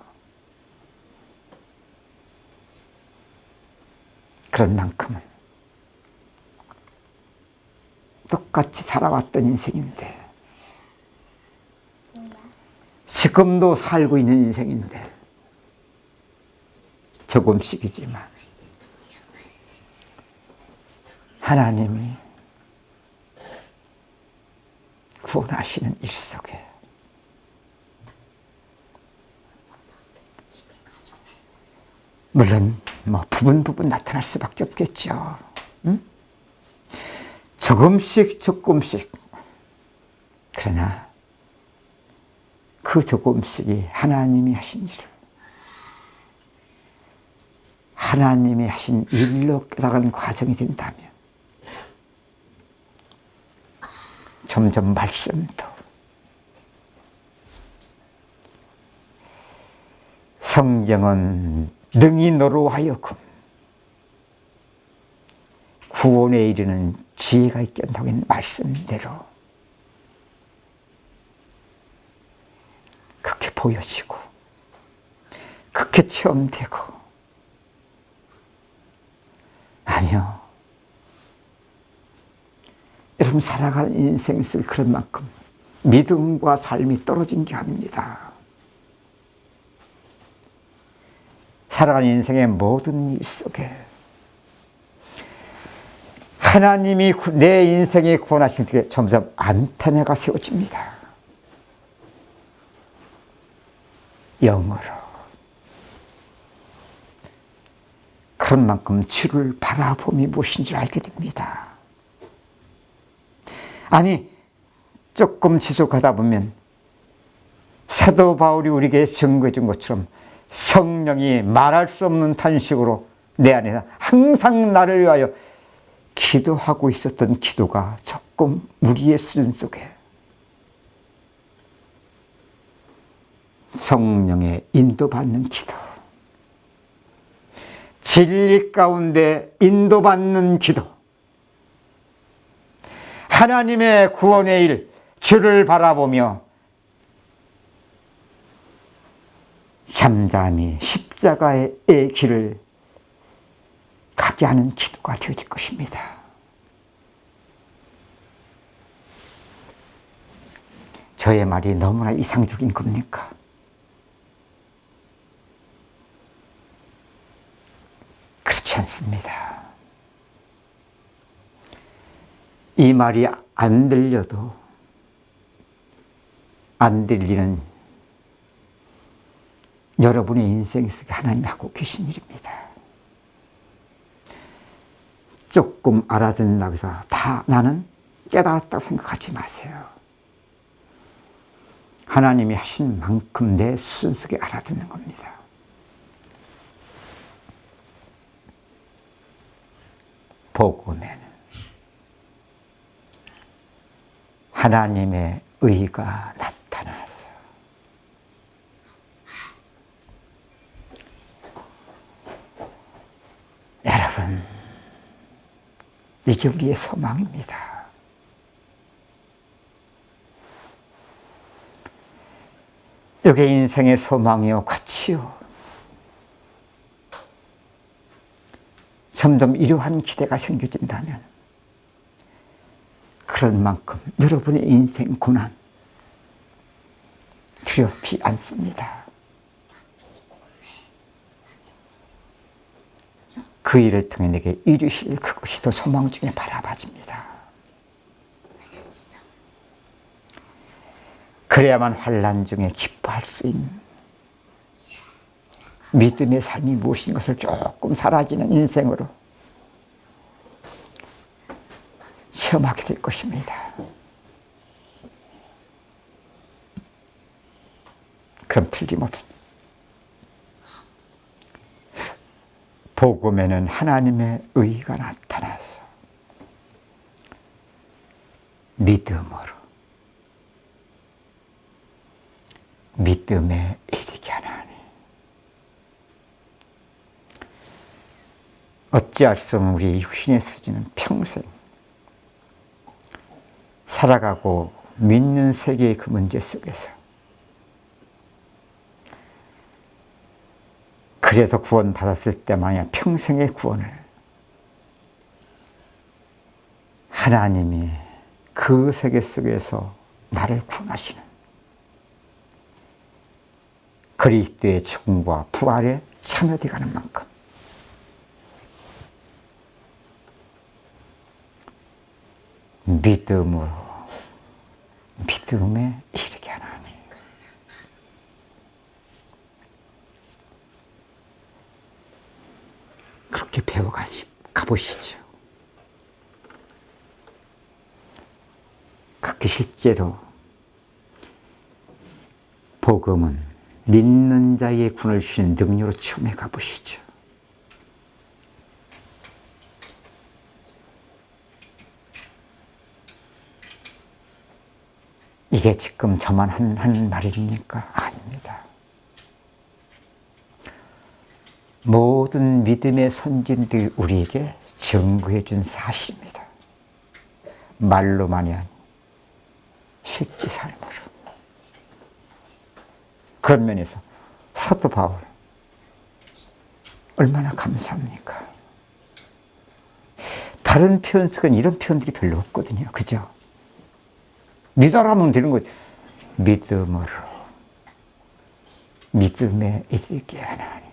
그런 만큼은 똑같이 살아왔던 인생인데, 지금도 살고 있는 인생인데, 조금씩이지만 하나님이 구원하시는 일 속에 물론 부분 나타날 수밖에 없겠죠. 응? 조금씩. 그러나 그 조금씩이 하나님이 하신 일을, 하나님이 하신 일로 깨달은 과정이 된다면 점점 말씀도, 성경은 능히 너로 하여금 구원에 이르는 지혜가 있게 한다고 하는 말씀대로 그렇게 보여지고, 그렇게 체험되고, 아니요. 여러분 살아가는 인생 속 그런 만큼 믿음과 삶이 떨어진 게 아닙니다. 살아가는 인생의 모든 일 속에 하나님이 내 인생에 구원하실 때 점점 안테나가 세워집니다. 영으로. 그런 만큼 주를 바라봄이 무엇인지 알게 됩니다. 아니, 조금 지속하다 보면 사도 바울이 우리에게 증거해 준 것처럼 성령이 말할 수 없는 탄식으로 내 안에서 항상 나를 위하여 기도하고 있었던 기도가 조금 우리의 수준 속에 성령의 인도받는 기도, 진리 가운데 인도받는 기도, 하나님의 구원의 일, 주를 바라보며 잠잠히 십자가의 길을 가게 하는 기도가 되어질 것입니다. 저의 말이 너무나 이상적인 겁니까? 그렇지 않습니다. 이 말이 안 들려도 안 들리는 여러분의 인생 속에 하나님이 하고 계신 일입니다. 조금 알아듣는다고 해서 다 나는 깨달았다고 생각하지 마세요. 하나님이 하신 만큼 내 수준 속에 알아듣는 겁니다. 복음에는 하나님의 의가 나타나서 여러분, 이게 우리의 소망입니다. 이게 인생의 소망이요, 가치요. 점점 이러한 기대가 생겨진다면 그런 만큼 여러분의 인생 고난 두렵지 않습니다. 그 일을 통해 내게 이루실 그것이 더 소망 중에 바라봐집니다. 그래야만 환난 중에 기뻐할 수 있는 믿음의 삶이 무엇인 것을 조금 사라지는 인생으로 체험하게 될 것입니다. 그럼 틀림없습니다. 복음에는 하나님의 의가 나타나서 믿음으로 믿음에 이르게 하나니 어찌할 수 없는 우리 육신의 수지는 평생 살아가고 믿는 세계의 그 문제 속에서 그래서 구원받았을 때만이 평생의 구원을 하나님이 그 세계 속에서 나를 구원하시는 그리스도의 죽음과 부활에 참여되어 가는 만큼 믿음으로 믿음에 이르게 하나니 그렇게 가보시죠. 그렇게 실제로 복음은 믿는 자에게 구원을 주시는 능력으로 체험해 가보시죠. 이게 지금 저만 하는 말입니까? 아닙니다. 모든 믿음의 선진들이 우리에게 증거해 준 사실입니다. 말로만이 아닌 실제 삶으로. 그런 면에서 사도 바울, 얼마나 감사합니까? 다른 표현 속엔 이런 표현들이 별로 없거든요. 그죠? 믿어라면 되는 거죠. 믿음으로. 믿음에 이르게 하나니.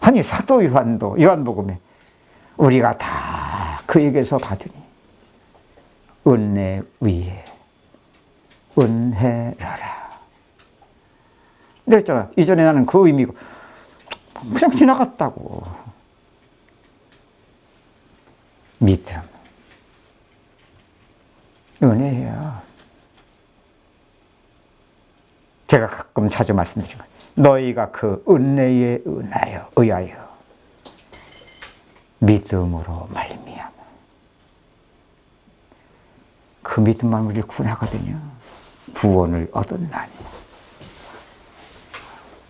아니, 사도 요한도, 요한복음에 우리가 다 그에게서 받으니 은혜 위에 은혜라라. 그랬잖아. 이전에 나는 그 의미고 그냥 지나갔다고. 믿음. 은혜야. 제가 가끔 자주 말씀드리는 거예요. 너희가 그 은혜에 의하여 믿음으로 말미암아. 그 믿음만 우리를 구원하거든요. 구원을 얻었나니.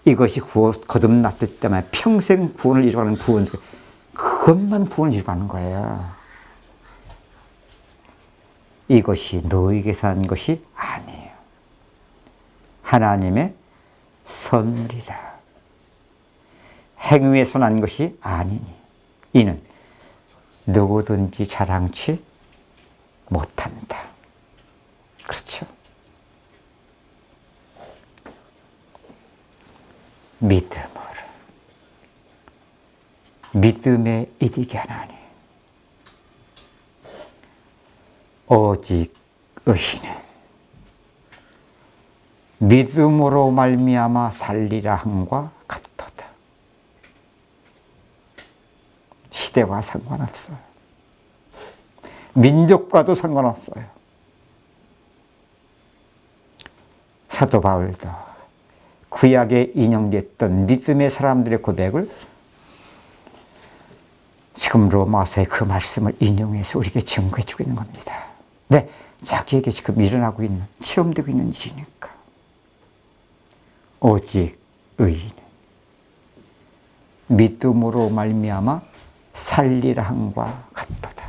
이것이 거듭났을 때만 평생 구원을 이루어가는 구원, 그것만 구원을 이루어가는 거예요. 이것이 너에게서 한 것이 아니에요. 하나님의 선물이라. 행위에서 난 것이 아니니 이는 누구든지 자랑치 못한다. 그렇죠? 믿음으로. 믿음에 이르게 하나니 오직 의인은 믿음으로 말미암아 살리라 함과 같도다. 시대와 상관없어요. 민족과도 상관없어요. 사도 바울도 구약에 인용됐던 믿음의 사람들의 고백을 지금 로마서의 그 말씀을 인용해서 우리에게 증거해 주고 있는 겁니다. 네, 자기에게 지금 일어나고 있는, 체험되고 있는 일이니까. 오직 의인은 믿음으로 말미암아 살리라 함과 같도다.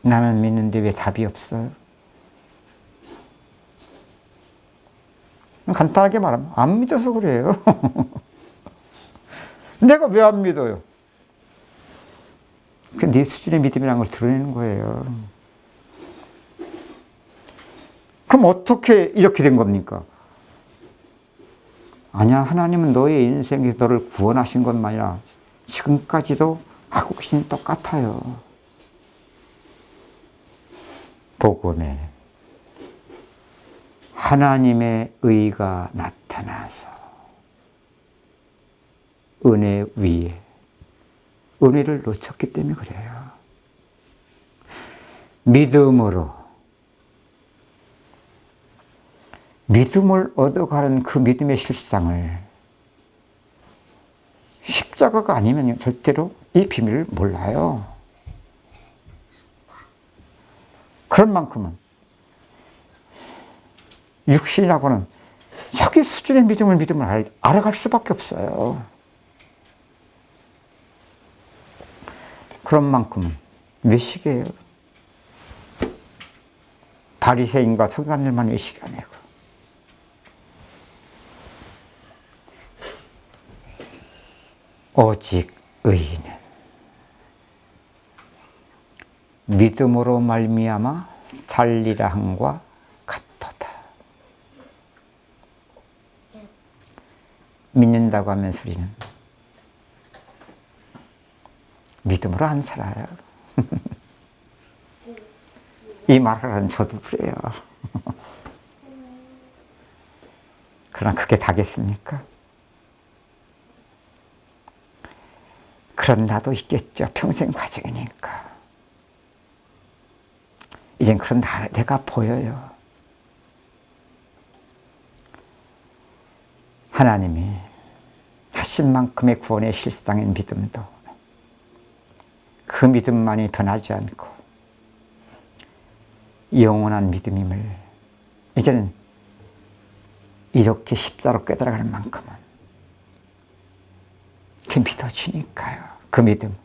나는 믿는데 왜 답이 없어요? 간단하게 말하면 안 믿어서 그래요. 내가 왜 안 믿어요? 그 네 수준의 믿음이라는 걸 드러내는 거예요. 그럼 어떻게 이렇게 된 겁니까? 아니야, 하나님은 너의 인생에서 너를 구원하신 것만 아니라 지금까지도 하고 계신 똑같아요. 복음에 하나님의 의가 나타나서 은혜 위에 은혜를 놓쳤기 때문에 그래요. 믿음을 얻어가는 그 믿음의 실상을 십자가가 아니면 절대로 이 비밀을 몰라요. 그런 만큼은 육신이라고는 자기 수준의 믿음을 알아갈 수밖에 없어요. 그런 만큼은 외식이에요. 바리새인과 서기관들만 외식이 아니고. 오직 의인은 믿음으로 말미암아 살리라 함과 같도다. 믿는다고 하면서 우리는 믿음으로 안 살아요. 이 말을 하는 저도 그래요. 그러나 그게 다겠습니까? 그런 나도 있겠죠. 평생 과정이니까. 이젠 그런 내가 보여요. 하나님이 하신 만큼의 구원의 실상인 믿음도 그 믿음만이 변하지 않고 영원한 믿음임을 이제는 이렇게 십자로 깨달아가는 만큼은 그 믿어지니까요. 그 믿음.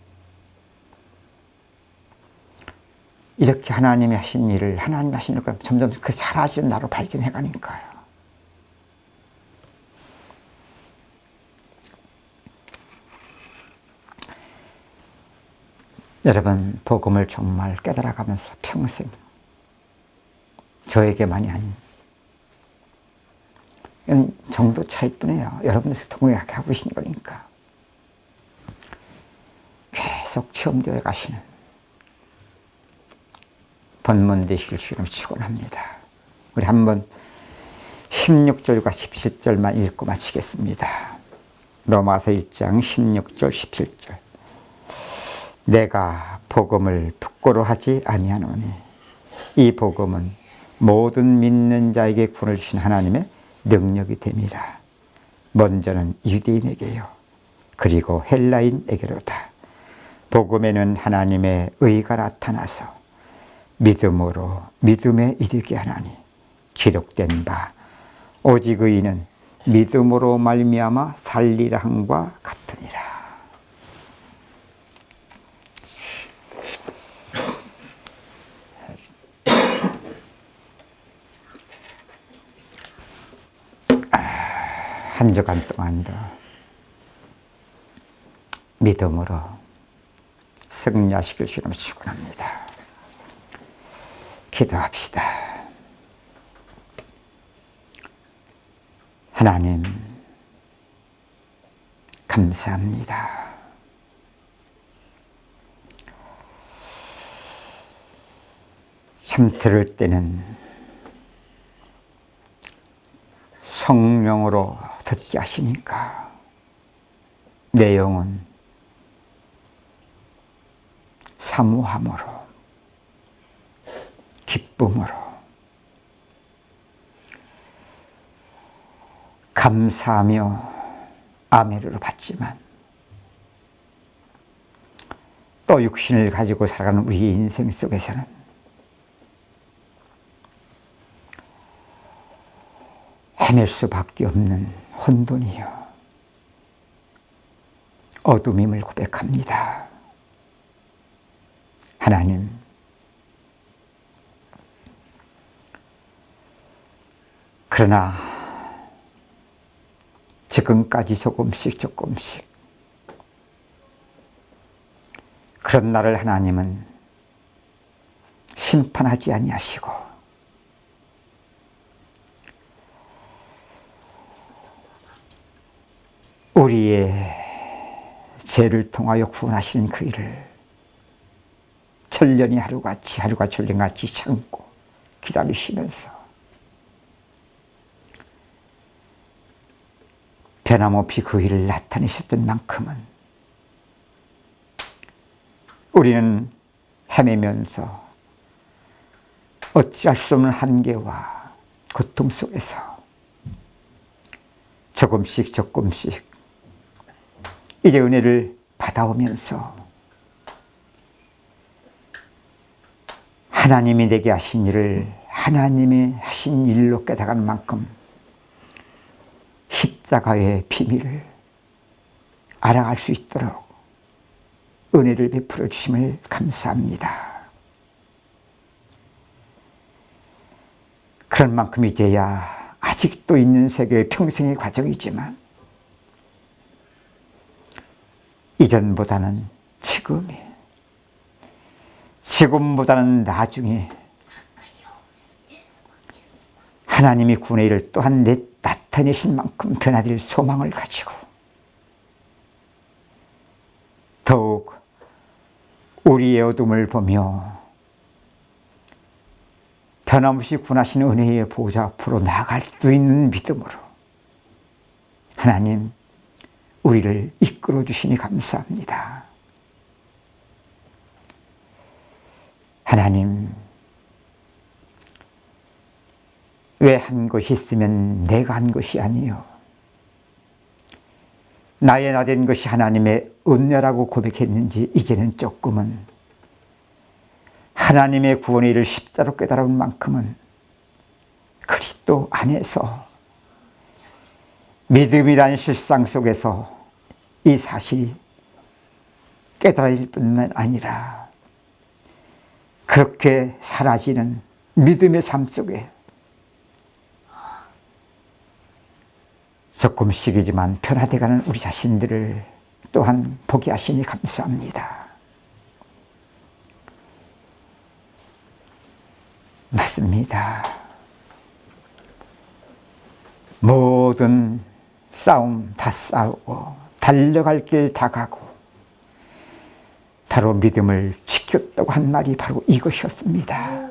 이렇게 하나님이 하신 일을, 하나님이 하신 일을 점점 그 사라지는 나로 발견해 가니까요. 여러분, 복음을 정말 깨달아가면서 평생 저에게만이 아닌 정도 차이뿐이에요. 여러분들 동일하게 하고 계신 거니까. 계속 체험되어 가시는 본문 되시길 주님 축원합니다. 우리 한번 16절과 17절만 읽고 마치겠습니다. 로마서 1장 16절 17절. 내가 복음을 부끄러워하지 아니하노니 이 복음은 모든 믿는 자에게 구원을 주신 하나님의 능력이 됨이라. 먼저는 유대인에게요 그리고 헬라인에게로다. 복음에는 하나님의 의가 나타나서 믿음으로 믿음에 이르게 하나니 기록된 바 오직 의인은 믿음으로 말미암아 살리라 함과 같으니라. 한 주간 동안도 믿음으로 승리하시길 주님 축원합니다. 기도합시다. 하나님, 감사합니다. 참 들을 때는 성령으로 듣게 하시니까 내용은 사모함으로, 기쁨으로, 감사하며 아멘으로 받지만 또 육신을 가지고 살아가는 우리 인생 속에서는 헤맬 수밖에 없는 혼돈이요 어둠임을 고백합니다. 하나님, 그러나 지금까지 조금씩 그런 나를 하나님은 심판하지 아니하시고 우리의 죄를 통하여 구원하시는 그 일을 천년이 하루가 천년같이 참고 기다리시면서 변함없이 그 일을 나타내셨던 만큼은 우리는 헤매면서 어찌할 수 없는 한계와 고통 속에서 조금씩 이제 은혜를 받아오면서 하나님이 내게 하신 일을 하나님이 하신 일로 깨달은 만큼 십자가의 비밀을 알아갈 수 있도록 은혜를 베풀어 주심을 감사합니다. 그런 만큼 이제야 아직도 있는 세계의 평생의 과정이지만 이전보다는 지금보다는 나중에 하나님이 구원의 일을 또한 나타내신 만큼 변화될 소망을 가지고 더욱 우리의 어둠을 보며 변함없이 구원하신 은혜의 보좌 앞으로 나아갈 수 있는 믿음으로 하나님 우리를 이끌어 주시니 감사합니다. 하나님, 왜 한 것이 있으면 내가 한 것이 아니요 나의 나된 것이 하나님의 은혜라고 고백했는지 이제는 조금은 하나님의 구원의 일을 십자로 깨달은 만큼은 그리스도 안에서 믿음이란 실상 속에서 이 사실이 깨달아질 뿐만 아니라 그렇게 사라지는 믿음의 삶 속에 조금씩이지만 변화되어가는 우리 자신들을 또한 보게 하시니 감사합니다. 맞습니다. 모든 싸움 다 싸우고 달려갈 길 다 가고 바로 믿음을 지켰다고 한 말이 바로 이것이었습니다.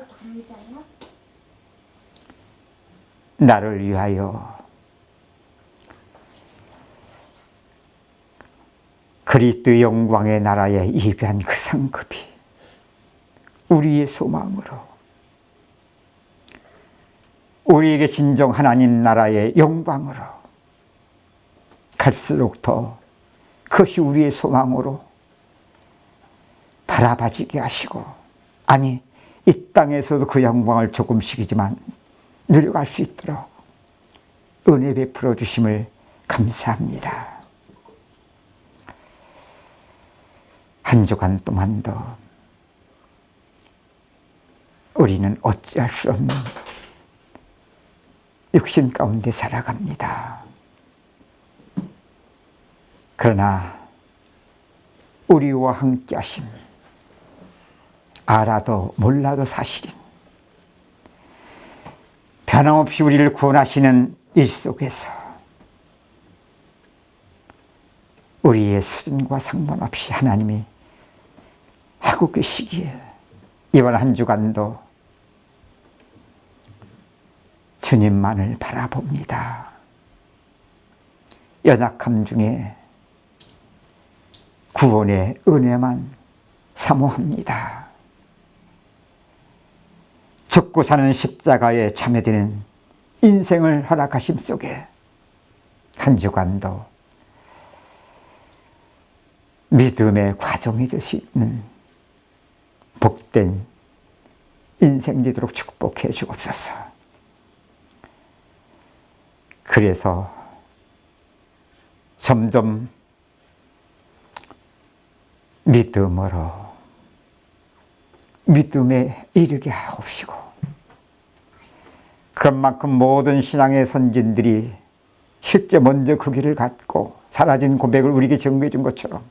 나를 위하여 그리스도의 영광의 나라에 예비한 그 상급이 우리의 소망으로 우리에게 진정 하나님 나라의 영광으로 갈수록 더 그것이 우리의 소망으로 바라봐지게 하시고, 아니 이 땅에서도 그 영광을 조금씩이지만 누려갈 수 있도록 은혜 베풀어 주심을 감사합니다. 한 주간 동안도 우리는 어찌할 수 없는 육신 가운데 살아갑니다. 그러나 우리와 함께 하심, 알아도 몰라도 사실인 변함없이 우리를 구원하시는 일 속에서 우리의 수준과 상관없이 하나님이 하고 계시기에 이번 한 주간도 주님만을 바라봅니다. 연약함 중에 구원의 은혜만 사모합니다. 죽고 사는 십자가에 참여되는 인생을 허락하심 속에 한 주간도 믿음의 과정이 될 수 있는 복된 인생 되도록 축복해 주옵소서. 그래서 점점 믿음으로 믿음에 이르게 하옵시고, 그런 만큼 모든 신앙의 선진들이 실제 먼저 그 길을 갔고 사라진 고백을 우리에게 증거해 준 것처럼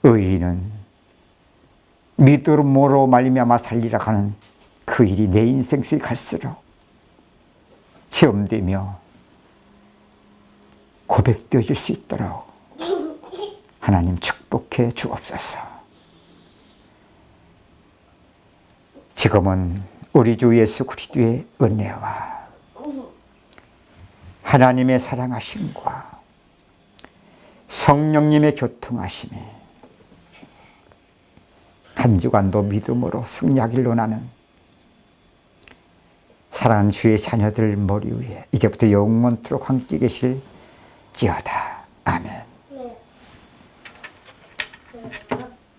의인은 믿음으로 말미암아 살리라 하는 그 일이 내 인생 속에 갈수록 체험되며 고백되어질 수 있도록 하나님 축복해 주옵소서. 지금은 우리 주 예수 그리스도의 은혜와 하나님의 사랑하심과 성령님의 교통하심이 한 주간도 믿음으로 승리하기를 원하는 사랑하는 주의 자녀들 머리 위에 이제부터 영원토록 함께 계실지어다.